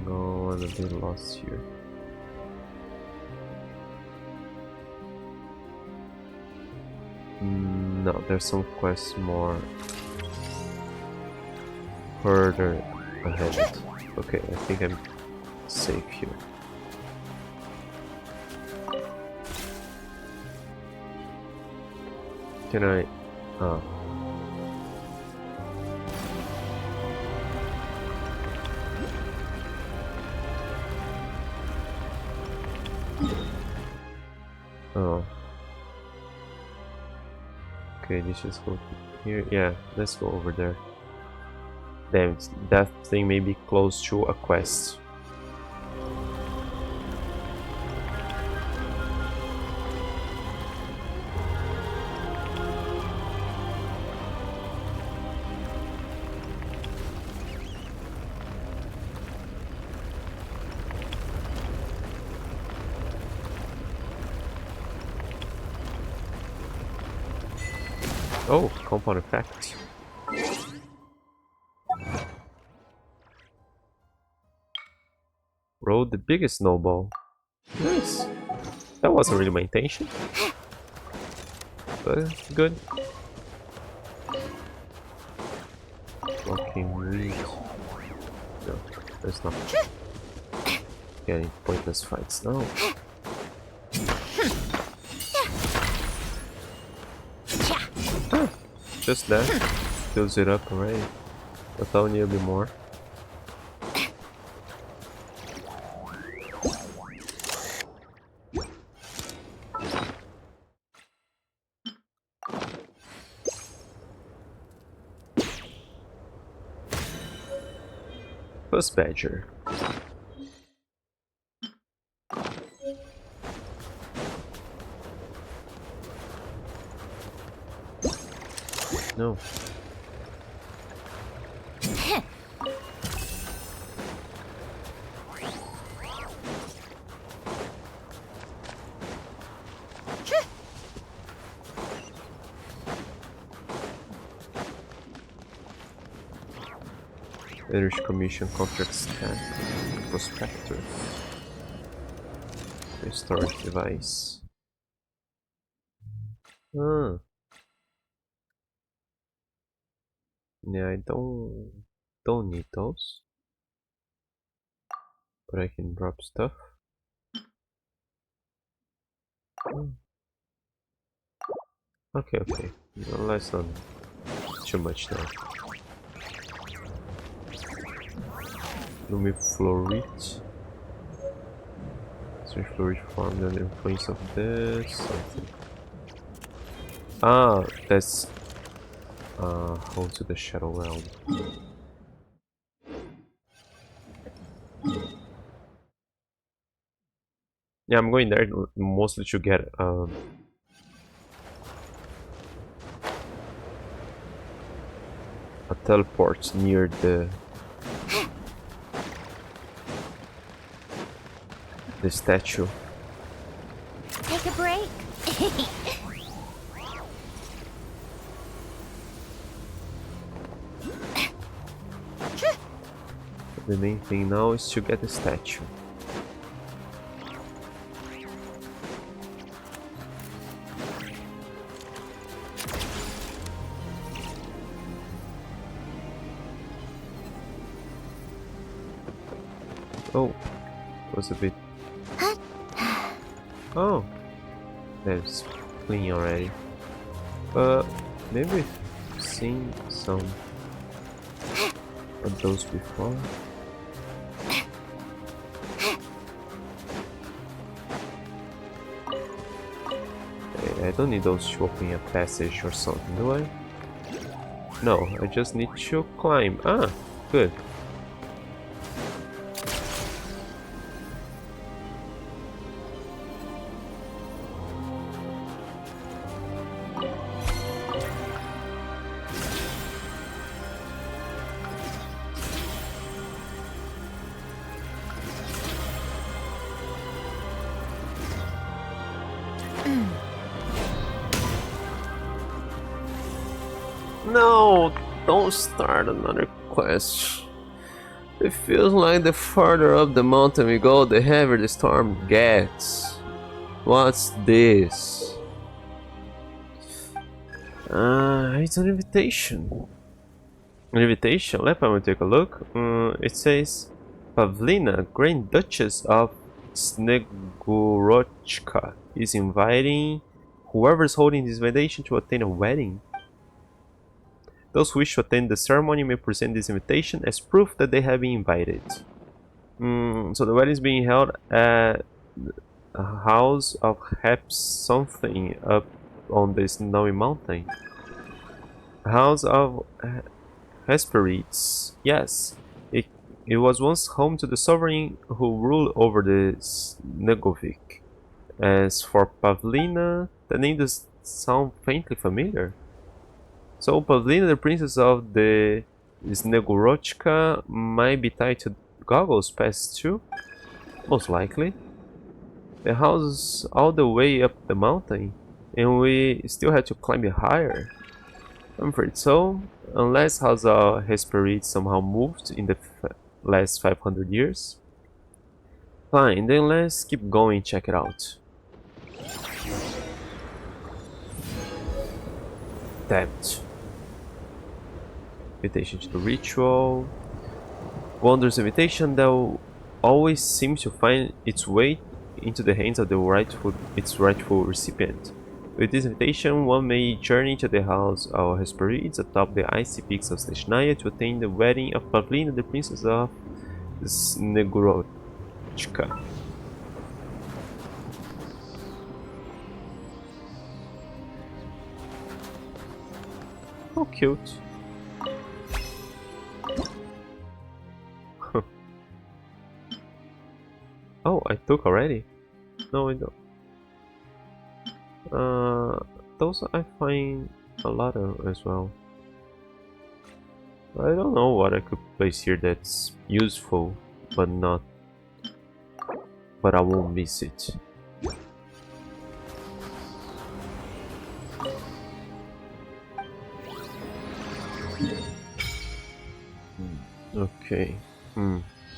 No, I'm a bit lost here. No, there's some quests more further ahead. Okay, I think I'm safe here. Can I? Oh. Oh. Okay, let's just go here. Yeah, let's go over there. Damn, that thing may be close to a quest. Oh, compound effect. Roll the biggest snowball. Nice. That wasn't really my intention. But good. Walking reed. No, there's not. Getting pointless fights now. Ah, just that. Fills it up already. I thought I need a bit more. First badger. No. Irish Commission contract stack. Prospector. A storage device. Ah. Yeah, I don't need those. but I can drop stuff. Okay, okay. Well, let's not too much now. Lumi Florit. Search Florit farm, then influence of this. Something. Ah, that's home to the Shadow Realm. Yeah, I'm going there mostly to get a teleport near the statue. Take a break. The main thing now is to get the statue. Oh, was a bit. Oh, there's clean already. Maybe we've seen some of those before. I don't need those to open a passage or something, do I? No, I just need to climb. Ah, good. No, don't start another quest. It feels like the farther up the mountain we go, the heavier the storm gets. What's this? It's an invitation. An invitation? Let me take a look. It says Pavlina, Grand Duchess of Snegorochka, is inviting whoever's holding this invitation to attend a wedding. Those who wish to attend the ceremony may present this invitation as proof that they have been invited. So the wedding is being held at a house of something up on the snowy mountain. House of Hesperides. Yes, it was once home to the sovereign who ruled over the Snegovik. As for Pavlina, the name does sound faintly familiar. So Pavlina, the princess of the Snegorochka, might be tied to Goggle's past too? Most likely. The house is all the way up the mountain, and we still had to climb it higher. I'm afraid so, unless House of Hesperides somehow moved in the last 500 years. Fine, then let's keep going, check it out. Damned. Invitation to the ritual. Wondrous invitation that will always seems to find its way into the hands of its rightful recipient. With this invitation, one may journey to the house of Hesperides atop the icy peaks of Snezhnaya to attend the wedding of Pavlina, the princess of Snegorochka. How cute. Oh, I took already? No, I don't. Those I find a lot of as well. I don't know what I could place here that's useful, but I won't miss it. Okay.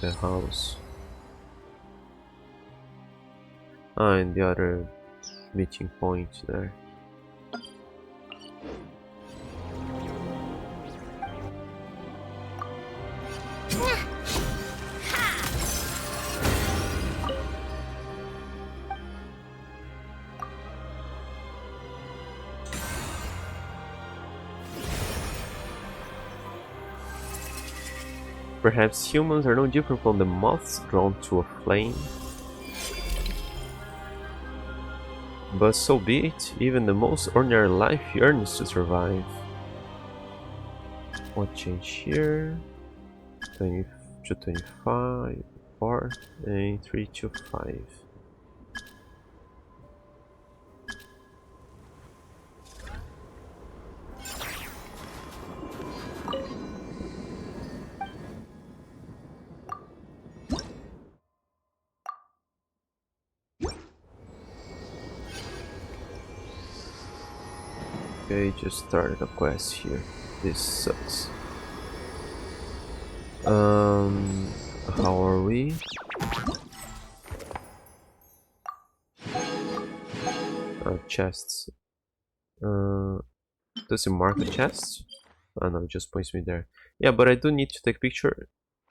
The house. And the other meeting point there. Perhaps humans are no different from the moths drawn to a flame. But so be it, even the most ordinary life yearns to survive. What change here? 20 to 25, 4, and 3 to 5. Okay, just started a quest here. This sucks. How are we? Chests. Does it mark a chest? Oh no, it just points me there. Yeah, but I do need to take picture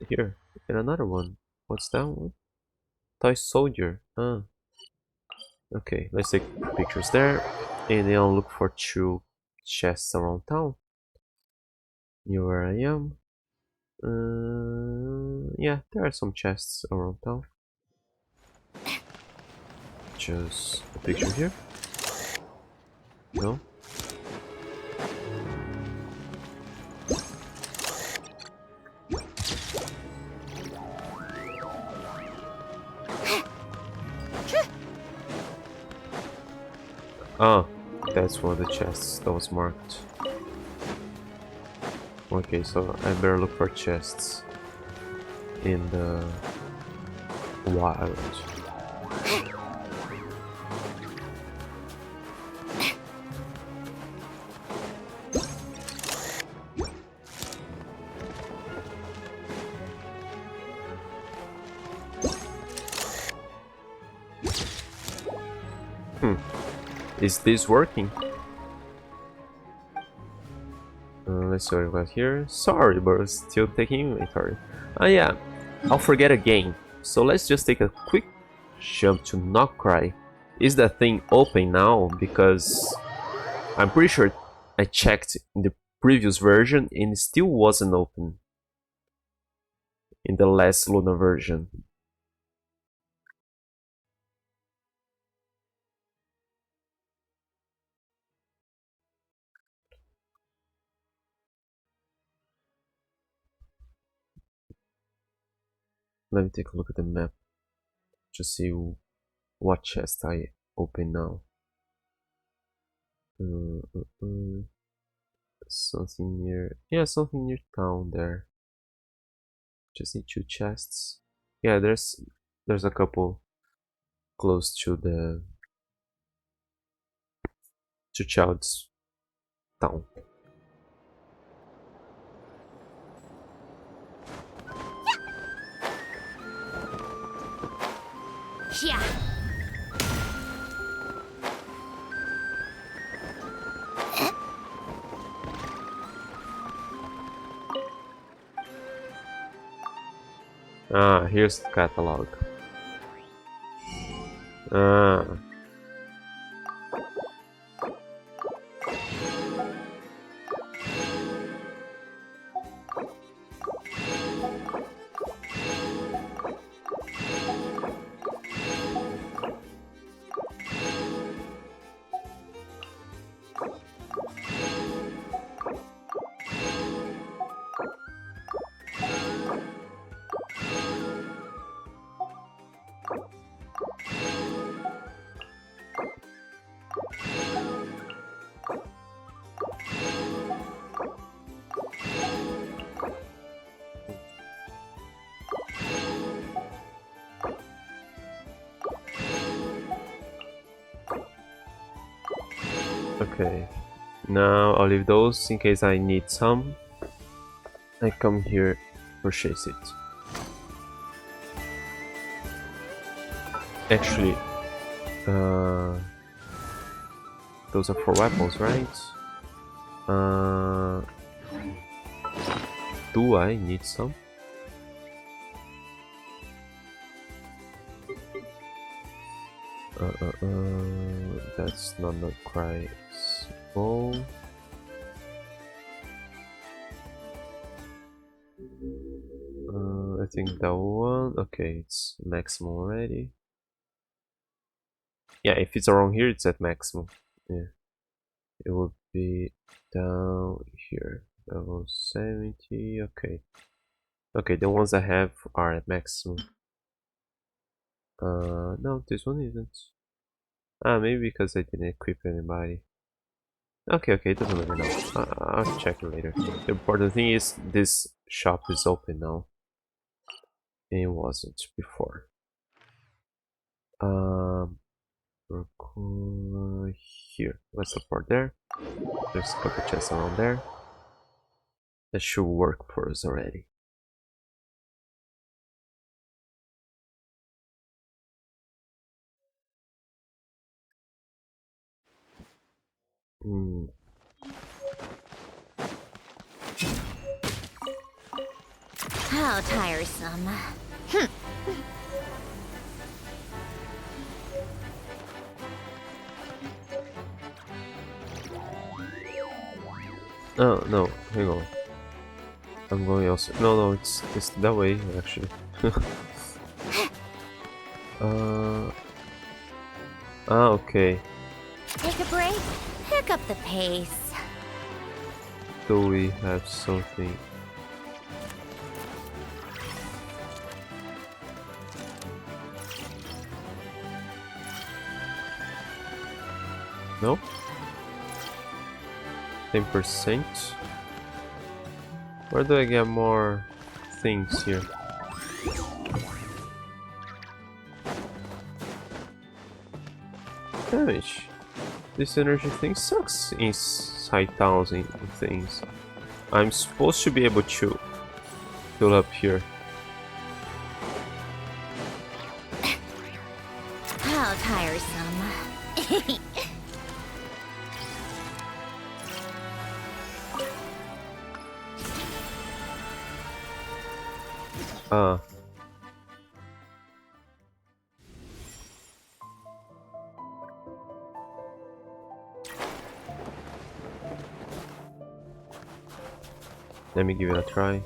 here. And another one. What's that one? Toy soldier. Okay, let's take pictures there. And then I'll look for 2 chests around town. Here I am. Yeah, there are some chests around town. Just a picture here. No? Ah, that's one of the chests that was marked. Okay, so I better look for chests in the wild. Is this working? Let's see what we got here. Sorry, but it's still taking inventory. Oh yeah, I'll forget again. So let's just take a quick jump to Nokrai. Is that thing open now? Because I'm pretty sure I checked in the previous version and it still wasn't open in the last Luna version. Let me take a look at the map to see what chest I open now. Something near, yeah, something near town there. Just need 2 chests. Yeah, there's a couple close to the Child's town. Yeah. Ah, here's the catalog. Ah. Okay, now I'll leave those in case I need some. I come here, purchase it. Actually, those are for weapons, right? Do I need some? That's not a cry. Oh. think that one. Okay, it's maximum already. Yeah, if it's around here, it's at maximum. Yeah, it would be down here. Level 70. Okay. Okay, the ones I have are at maximum. No, this one isn't. Maybe because I didn't equip anybody. Okay, it doesn't matter now. I'll check it later. The important thing is this shop is open now. And it wasn't before. We're cool here. Let's support there. There's a couple chests around there. That should work for us already. How tiresome. Oh no, hang on. I'm going also. No, it's that way actually. Okay. Take a break, pick up the pace. Do we have something? No? 10%? Where do I get more things here? Damage. This energy thing sucks inside towns and things. I'm supposed to be able to fill up here. How tiresome. Let me give it a try.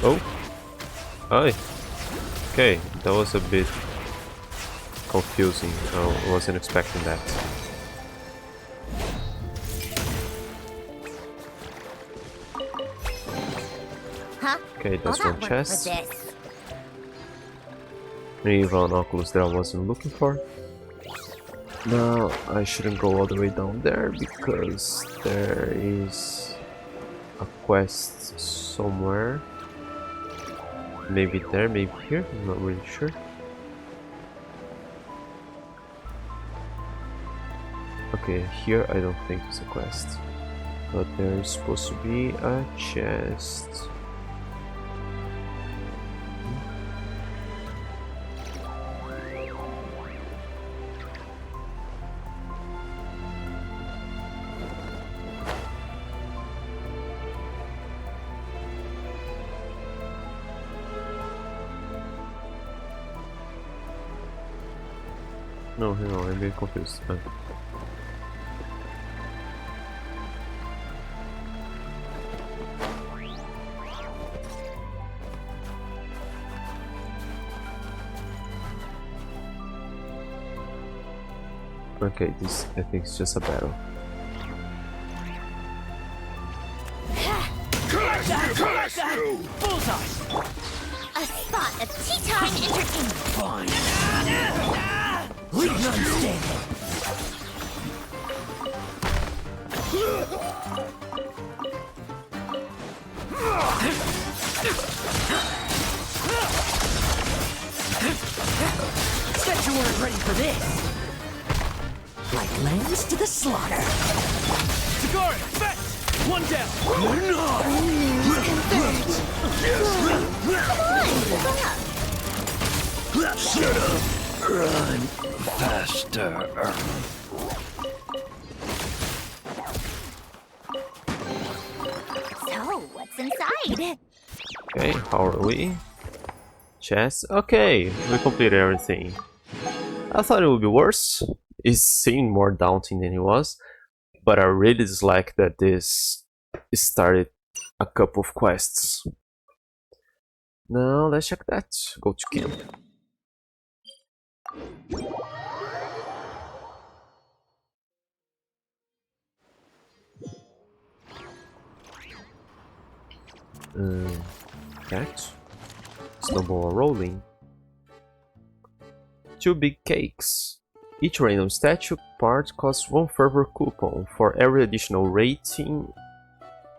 Oh! Hi! Okay, that was a bit confusing. I wasn't expecting that. Huh? Okay, that's Well, one that worked chest. for this. Even Oculus that I wasn't looking for. Now I shouldn't go all the way down there because there is a quest somewhere. Maybe there, maybe here, I'm not really sure. Okay, here I don't think it's a quest. But there's supposed to be a chest. No, hang on, I'm being confused. Okay, this I think it's just a battle. A spot of tea time entertainment. Fine. Leave none standing. Bet you weren't ready for this. Like lambs to the slaughter. Sigari, fetch! One down! Shut up. Run faster. So, what's inside? Okay, how are we? Chess. Okay, we completed everything. I thought it would be worse. It seemed more daunting than it was, but I really dislike that this started a couple of quests. Now let's check that. Go to camp. That. Snowball rolling. 2 big cakes. Each random statue part costs 1 fervor coupon. For every additional rating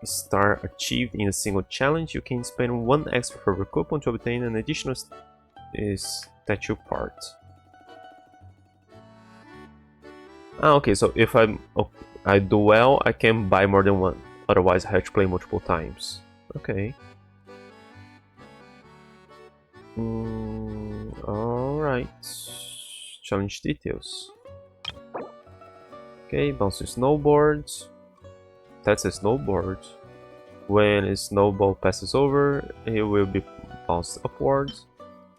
star achieved in a single challenge, you can spend 1 extra fervor coupon to obtain an additional statue part. Ah, okay, so if I do well, I can buy more than 1. Otherwise, I have to play multiple times. Okay. Alright. Challenge details. Okay, bounce snowboard. That's a snowboard. When a snowball passes over, it will be bounced upwards.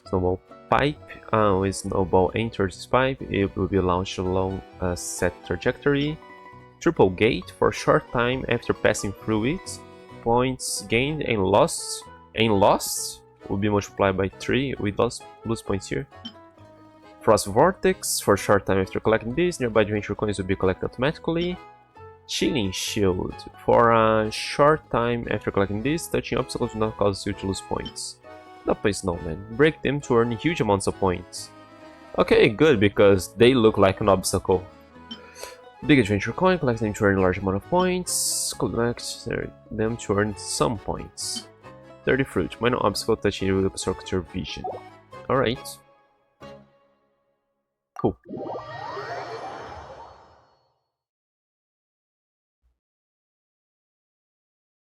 Snowball pipe. When a snowball enters this pipe, it will be launched along a set trajectory. Triple gate. For a short time after passing through it, points gained and lost will be multiplied by 3. We lose points here. Frost vortex. For a short time after collecting this, nearby adventure coins will be collected automatically. Chilling shield. For a short time after collecting this, touching obstacles will not cause you to lose points. Not by snowman. Break them to earn huge amounts of points. Okay, good, because they look like an obstacle. Big adventure coin. Collect them to earn a large amount of points. Collect them to earn some points. 30 fruit. Minor obstacle touching you will obstruct your vision. Alright. Cool.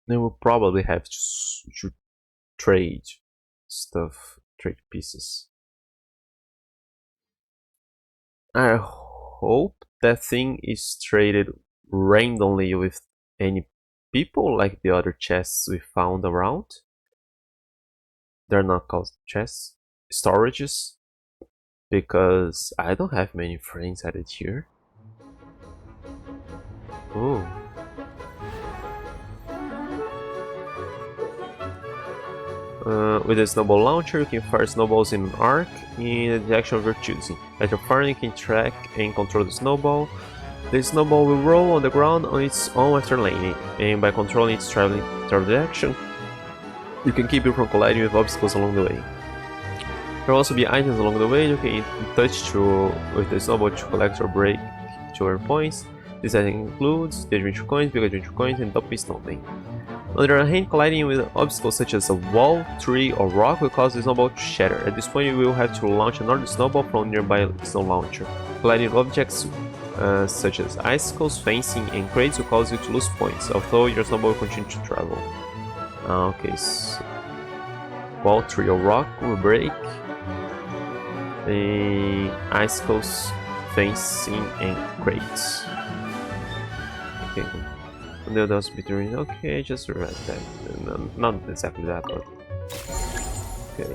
Then we'll probably have to trade stuff, trade pieces. I hope that thing is traded randomly with any people, like the other chests we found around. They're not called chests, storages, because I don't have many friends added here. Ooh. With a snowball launcher, you can fire snowballs in an arc in the direction of your choosing. After firing, you can track and control the snowball. The snowball will roll on the ground on its own after landing, and by controlling its travel direction, you can keep it from colliding with obstacles along the way. There will also be items along the way you can touch with the snowball to collect or break to earn points. This item includes the adventure coins, big adventure coins, and dumpy snowman. On the other hand, colliding with obstacles such as a wall, tree, or rock will cause the snowball to shatter. At this point, you will have to launch another snowball from nearby snow launcher. Colliding with objects such as icicles, fencing, and crates will cause you to lose points, although your snowball will continue to travel. Okay, so wall, tree, or rock will break. Icicles, fencing, and crates. Okay. The others between. Okay, just read that. No, not exactly that, but okay.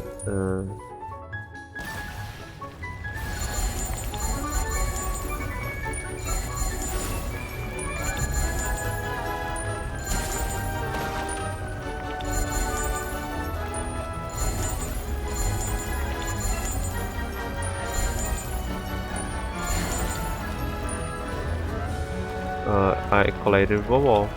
I collided with a wall.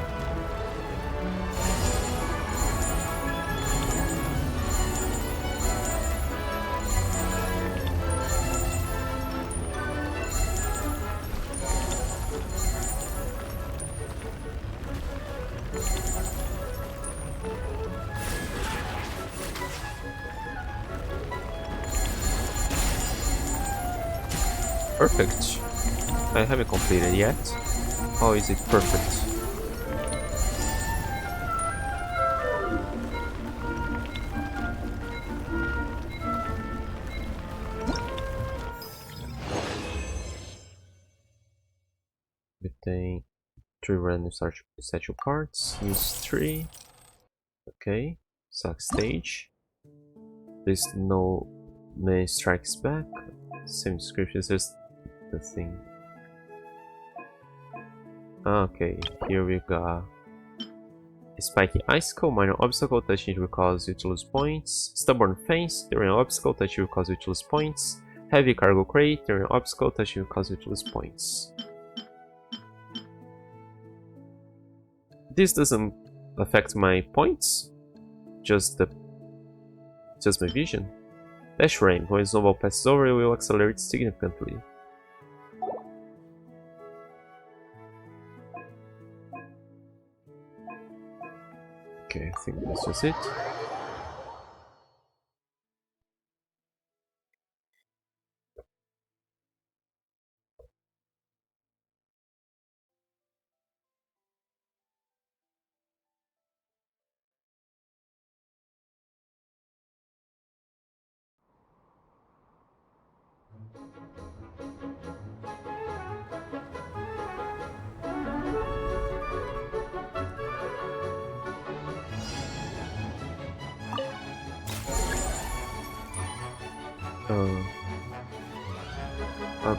Perfect. I haven't completed yet. How is it perfect? Obtain 3 random statue parts. Use 3. Okay. Suck stage. There's no many strikes back. Same description, it's just the thing. Okay, here we got a spiky icicle, minor obstacle, touching it will cause you to lose points. Stubborn fence, terrain obstacle, touching will cause you to lose points. Heavy cargo crate, terrain obstacle, touching will cause you to lose points. This doesn't affect my points, just my vision. Dash rain, when a snowball passes over, it will accelerate significantly. Okay, I think that's just it.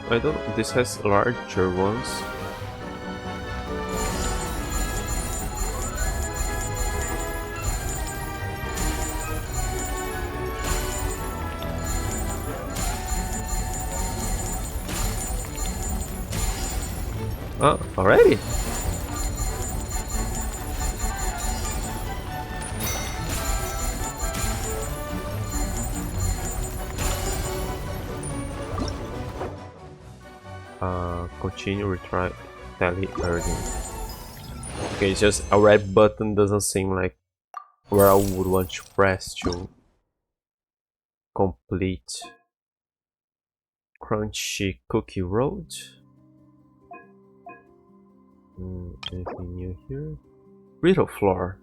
I don't. This has larger ones. Oh, already? Continue retry tally earning. Okay, it's just a red button doesn't seem like where I would want to press to complete Crunchy Cookie Road. Anything new here? Brittle floor.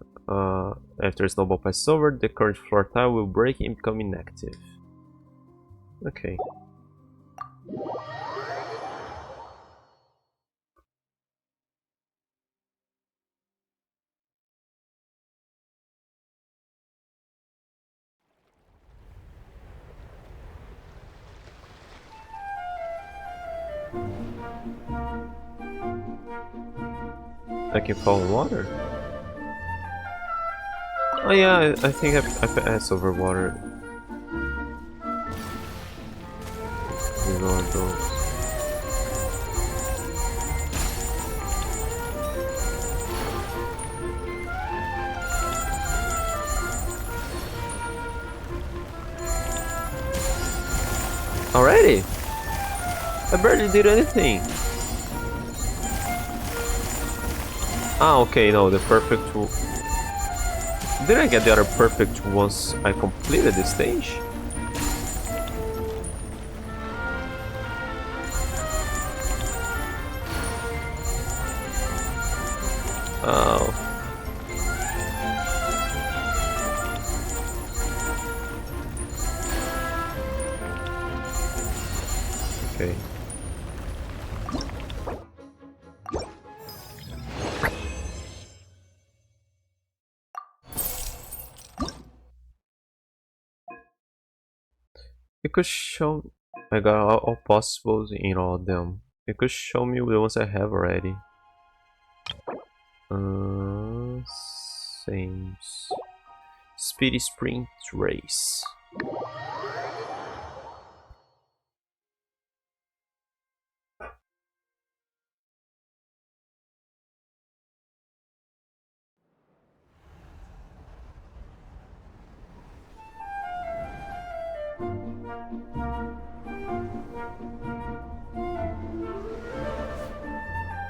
After a snowball passes over, the current floor tile will break and become inactive. Okay. I can fall in water. Oh yeah, I think I passed over water. Ignore those. Already? I barely did anything. Ah, okay, no, the perfect... Did I get the other perfect once I completed the stage? Oh. Okay. You could show... I got all possibles in all of them. You could show me the ones I have already. Same. Speedy sprint race.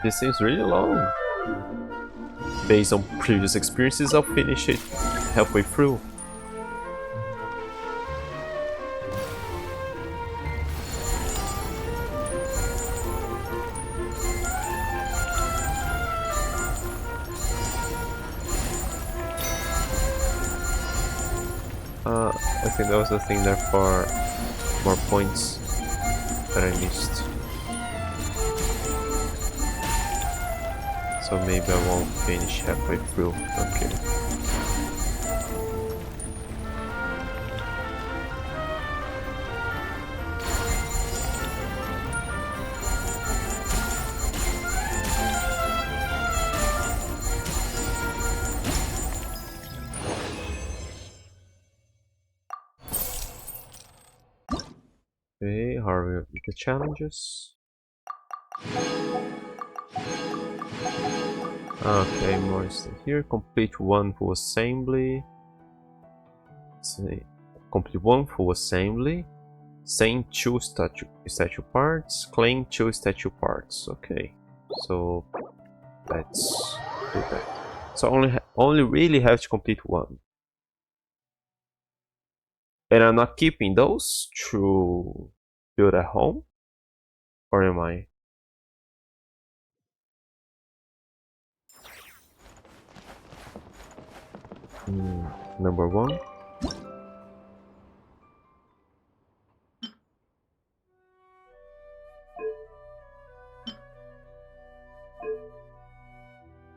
This seems really long. Based on previous experiences, I'll finish it halfway through. I think that was the thing there for more points that I missed. So maybe I won't finish halfway through. Okay. how are we with the challenges? Okay, more stuff here. Complete one full assembly. Let's see. Complete one full assembly. Same two statue parts. Claim two statue parts. Okay, so let's do that. So only really have to complete one. And I'm not keeping those to build at home? Or am I? Number one.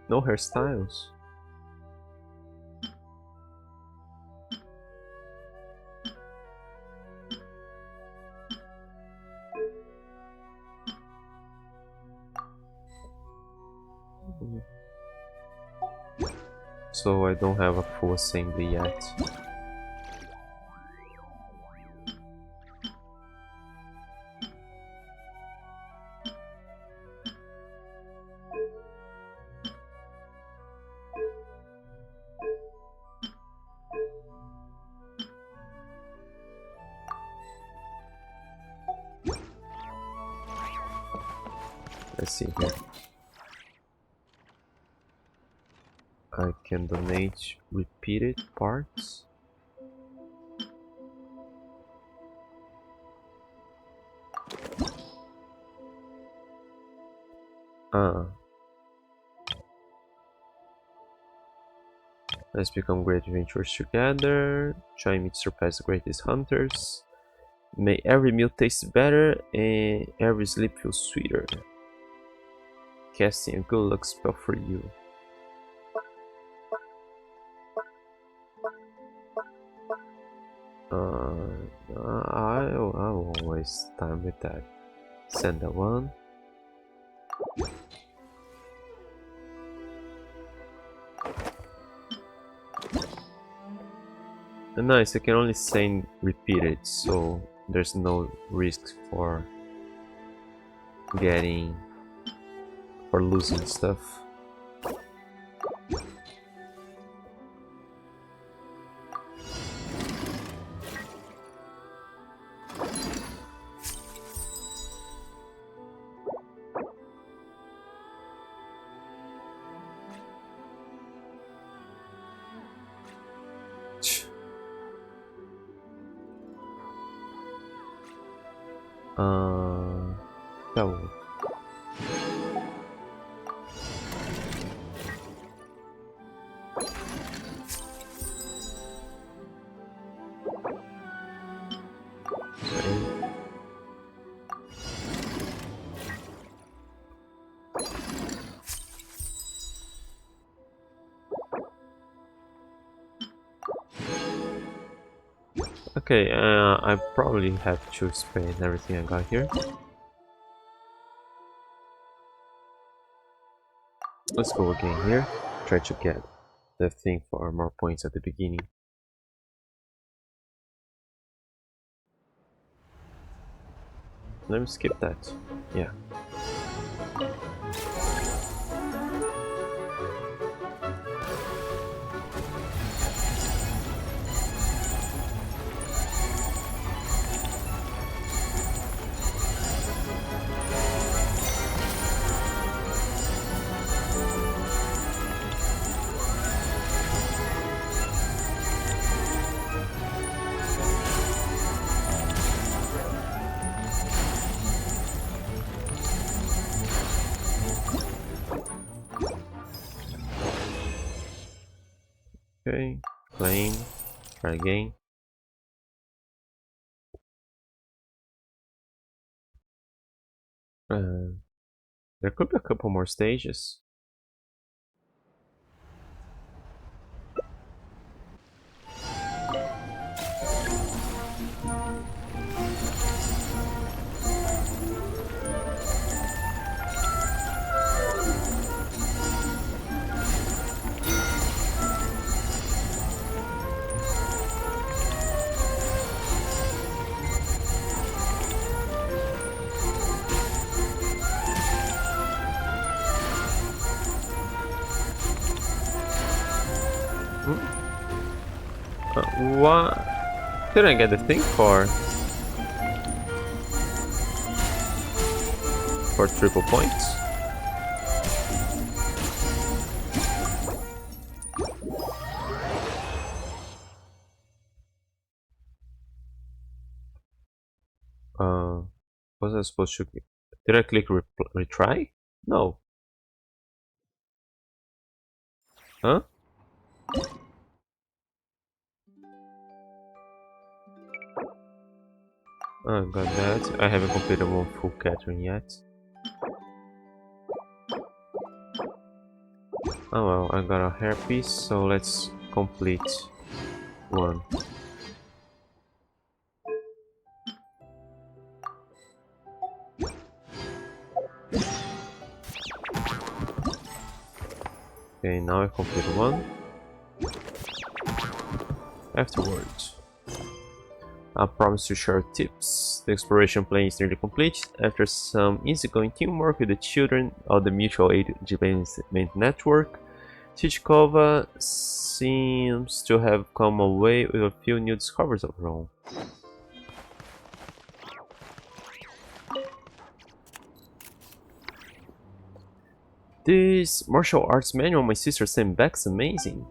No hairstyles. So I don't have a full assembly yet. Let's see here. I can donate repeated parts. Let's become great adventurers together. Join me to surpass the greatest hunters. May every meal taste better and every sleep feel sweeter. Casting a good luck spell for you. I won't waste time with that. Send that one. And nice, I can only send repeated, so there's no risk for losing stuff. That one. Okay, I probably have to spend everything I got here. Let's go again here. Try to get the thing for more points at the beginning. Let me skip that. Yeah. Okay, claim, try again. There could be a couple more stages. What? Didn't I get the thing for triple points? Was I supposed to? Did I click retry? No. Huh? Oh, got that. I haven't completed one full Catherine yet. Oh well, I got a hairpiece, so let's complete one. Okay, now I completed one. Afterwards, I promise to share tips. The exploration plan is nearly complete. After some easygoing teamwork with the children of the mutual aid development network, Chichkova seems to have come away with a few new discoveries of her own. This martial arts manual my sister sent back is amazing.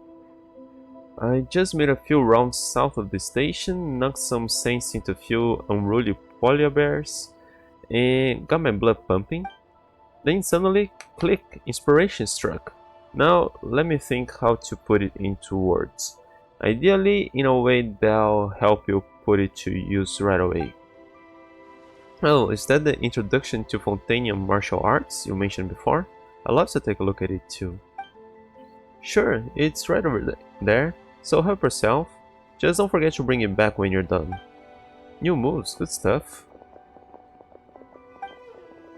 I just made a few rounds south of the station, knocked some sense into a few unruly polar bears, and got my blood pumping. Then suddenly, click, inspiration struck. Now let me think how to put it into words. Ideally, in a way that'll help you put it to use right away. Oh, is that the introduction to Fontanian martial arts you mentioned before? I'd love to take a look at it too. Sure, it's right over there, so help yourself. Just don't forget to bring it back when you're done. New moves, good stuff.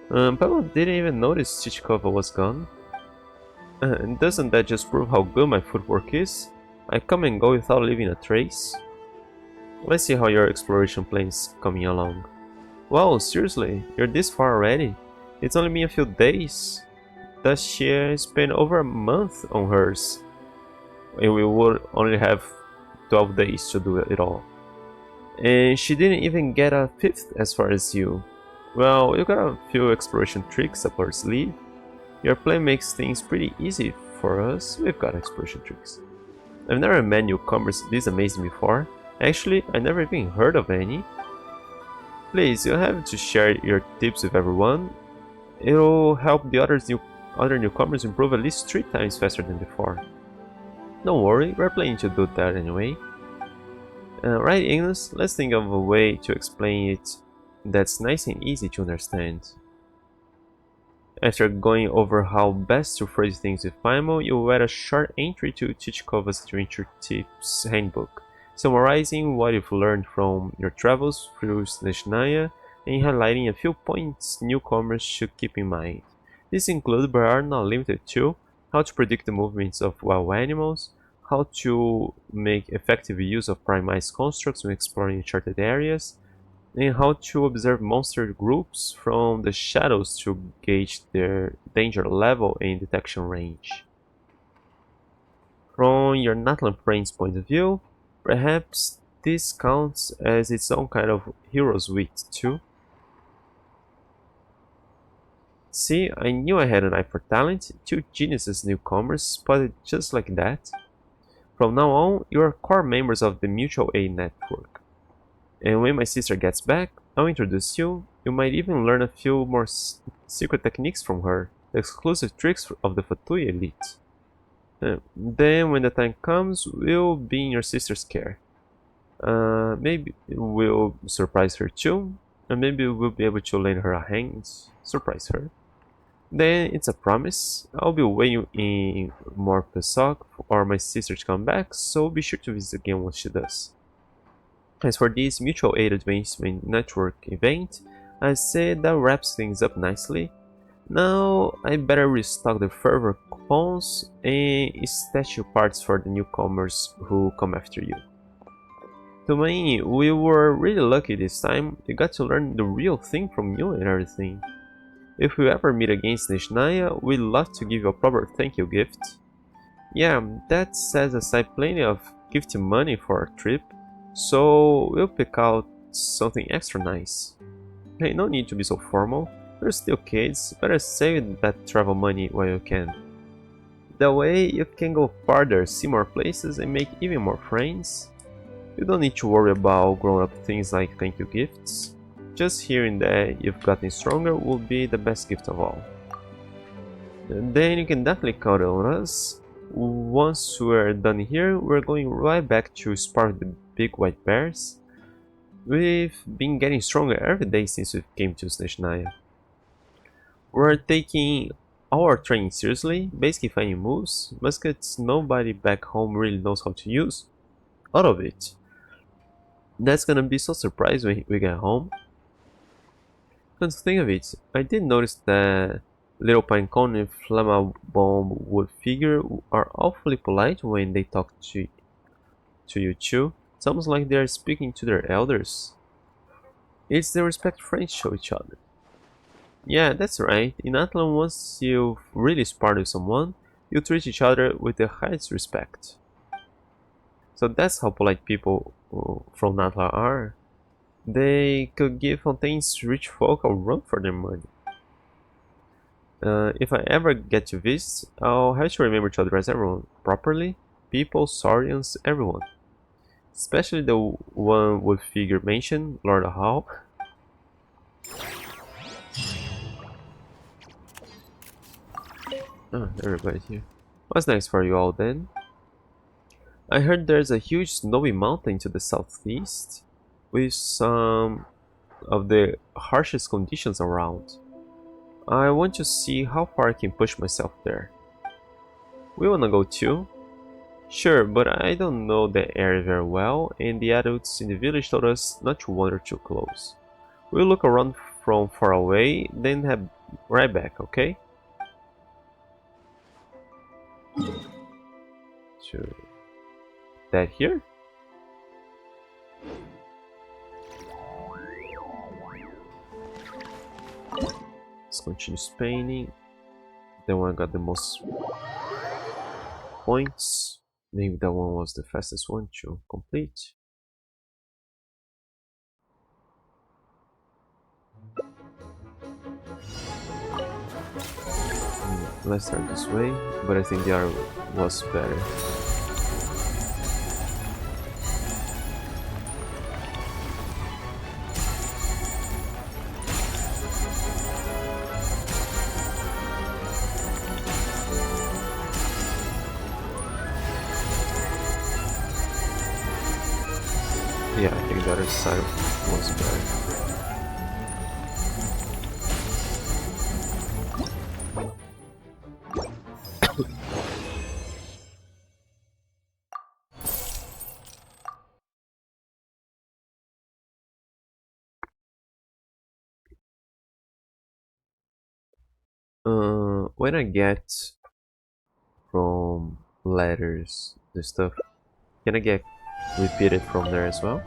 Pablo didn't even notice Chichkova was gone. And doesn't that just prove how good my footwork is? I come and go without leaving a trace. Let's see how your exploration plan is coming along. Wow, seriously, you're this far already? It's only been a few days. Does she spent over a month on hers? And we would only have 12 days to do it all. And she didn't even get a fifth as far as you. Well, you got a few exploration tricks up her sleeve. Your plan makes things pretty easy for us. We've got exploration tricks. I've never met newcomers this amazing before. Actually, I never even heard of any. Please, you have to share your tips with everyone. It'll help the other newcomers improve at least 3 times faster than before. Don't worry, we're planning to do that anyway. Right, Ignis? Let's think of a way to explain it that's nice and easy to understand. After going over how best to phrase things with Paimon, you add a short entry to Chichkova's Adventure Tips Handbook, summarizing what you've learned from your travels through Snezhnaya and highlighting a few points newcomers should keep in mind. These include, but are not limited to, how to predict the movements of wild animals, how to make effective use of prime-ice constructs when exploring uncharted areas, and how to observe monster groups from the shadows to gauge their danger level and detection range. From your Natlan friend's point of view, perhaps this counts as its own kind of hero's wit too. See, I knew I had an eye for talent, 2 geniuses newcomers spotted just like that. From now on, you are core members of the Mutual Aid Network. And when my sister gets back, I'll introduce you. You might even learn a few more secret techniques from her, the exclusive tricks of the Fatui elite. Then, when the time comes, we'll be in your sister's care. Maybe we'll surprise her too, and maybe we'll be able to lend her a hand, surprise her. Then it's a promise. I'll be waiting in Morpesok for my sister to come back, so be sure to visit again once she does. As for this Mutual Aid Advancement Network event, I said that wraps things up nicely. Now I better restock the fervor coupons and statue parts for the newcomers who come after you. Tumaini, we were really lucky this time. We got to learn the real thing from you and everything. If we ever meet again in Snezhnaya, we'd love to give you a proper thank you gift. Yeah, that sets aside plenty of gift money for our trip, so we'll pick out something extra nice. Hey, no need to be so formal. We're still kids, better save that travel money while you can. That way you can go farther, see more places, and make even more friends. You don't need to worry about grown-up things like thank you gifts. Just hearing that you've gotten stronger will be the best gift of all. And then you can definitely count on us. Once we're done here, we're going right back to spar with the big white bears. We've been getting stronger every day since we came to Snezhnaya. We're taking our training seriously, basically finding moves, muskets nobody back home really knows how to use, all of it. That's gonna be so surprised when we get home. Come to think of it, I did notice that Little Pinecone and Flammabomb Wood Figure are awfully polite when they talk to you too. It's almost like they're speaking to their elders. It's the respect friends show each other. Yeah, that's right. In Atlan, once you've really sparred with someone, you treat each other with the highest respect. So that's how polite people from Natla are. They could give Fontaine's rich folk a run for their money. If I ever get to visit, I'll have to remember to address everyone properly. People, Saurians, everyone. Especially the one with figure mentioned, Lord Hall. Ah, everybody here. What's next for you all then? I heard there's a huge snowy mountain to the southeast, with some of the harshest conditions around. I want to see how far I can push myself there. We wanna go too? Sure, but I don't know the area very well, and the adults in the village told us not to wander too close. We'll look around from far away, then head right back, okay? To that here? Let's continue spinning. That one got the most points. Maybe that one was the fastest one to complete. Let's start this way, but I think the other was better. Yeah, I think the other side was better. When I get from letters the stuff, can I get repeated from there as well?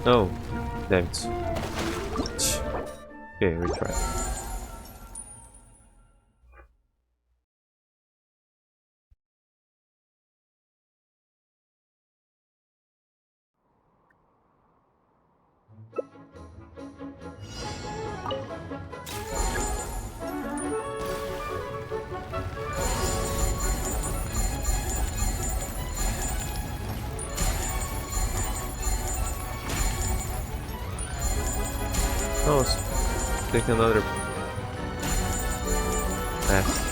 Oh, damn it. Okay, retry. Oh, let's take another path.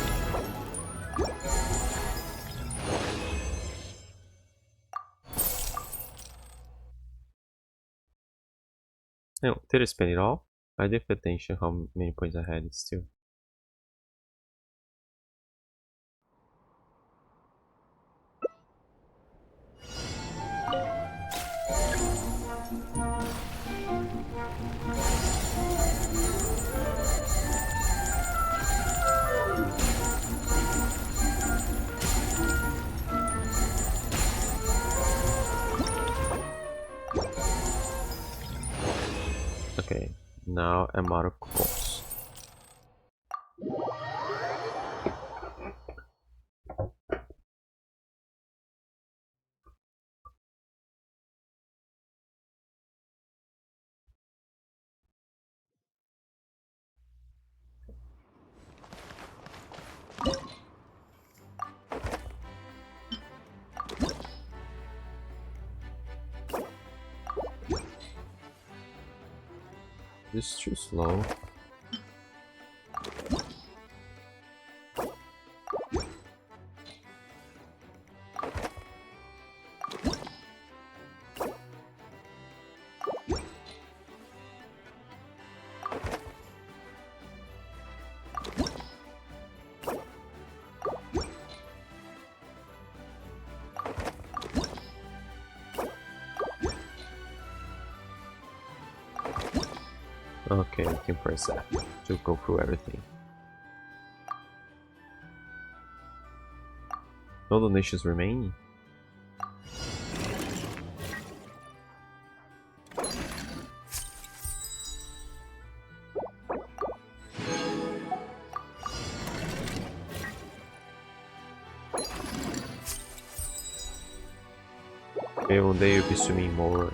No, did I spend it all? I did pay attention how many points I had still. Okay, now I'm out of course. This is too slow. Okay, I can press that to go through everything. No donations remaining? Okay, one day you'll be swimming more.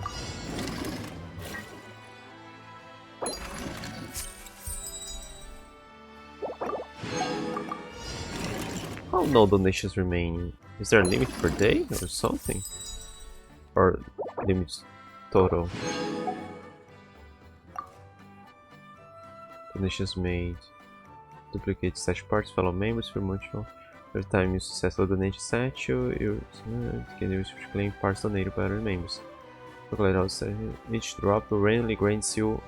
Oh, no donations remaining. Is there a limit per day or something? Or limits total? Donations made. Duplicate statue parts, fellow members for mutual. Every time you successfully donate a statue, you can use to claim parts donated by other members. Calculate out each drop randomly grants you.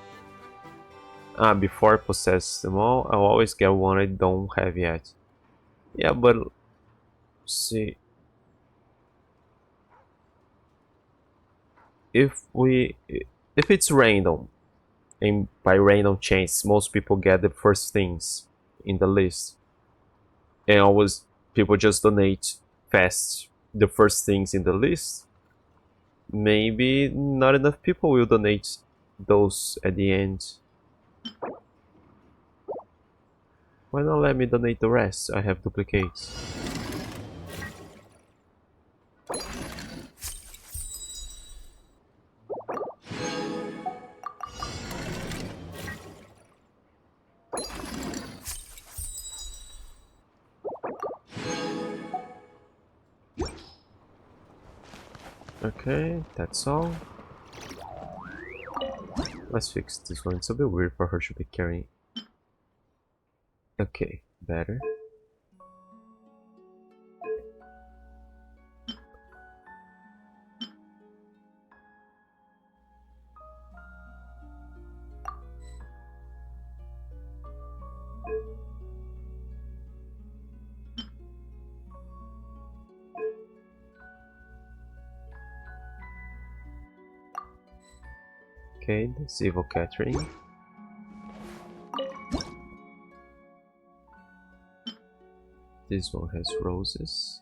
Before I possess them all, I'll always get one I don't have yet. Yeah, but see, if it's random, and by random chance, most people get the first things in the list, and always people just donate fast the first things in the list. Maybe not enough people will donate those at the end. Why not let me donate the rest? I have duplicates. Okay, that's all. Let's fix this one. It's a bit weird for her to be carrying. Okay, better. Okay, that's evil Catherine. This one has roses.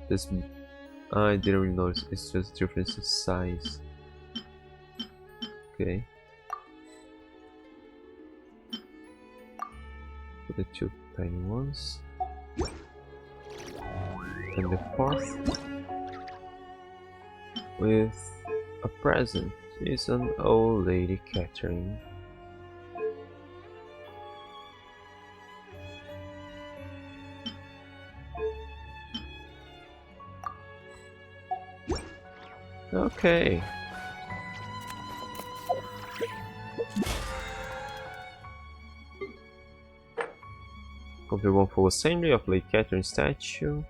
This I didn't really notice. It's just difference in size. Okay. For the two tiny ones. And the fourth with A present is an old lady Catherine. Okay. Complete one full assembly of Lady Catherine statue.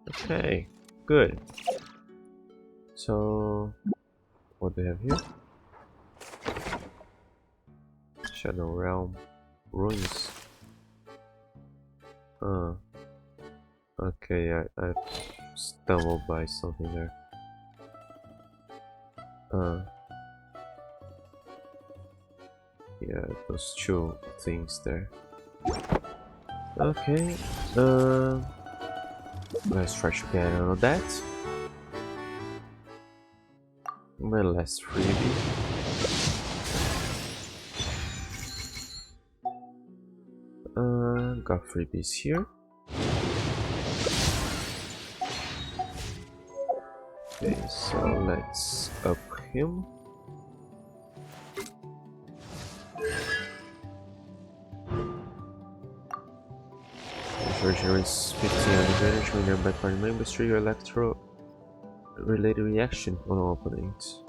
Okay, good. So, what do we have here? Shadow Realm ruins. Okay, I stumbled by something there. Yeah, those two things there. Okay, let's try to get out of that. My last freebie. Got freebies here. Okay, so let's up him. Generates 15 advantage when nearby party members trigger electro-related reaction on opponents.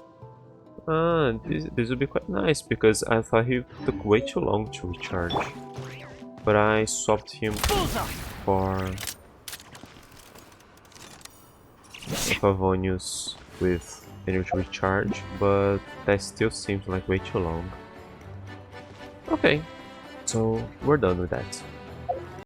This would be quite nice because I thought he took way too long to recharge. But I swapped him for Pavonius with energy recharge, but that still seems like way too long. Okay, so we're done with that.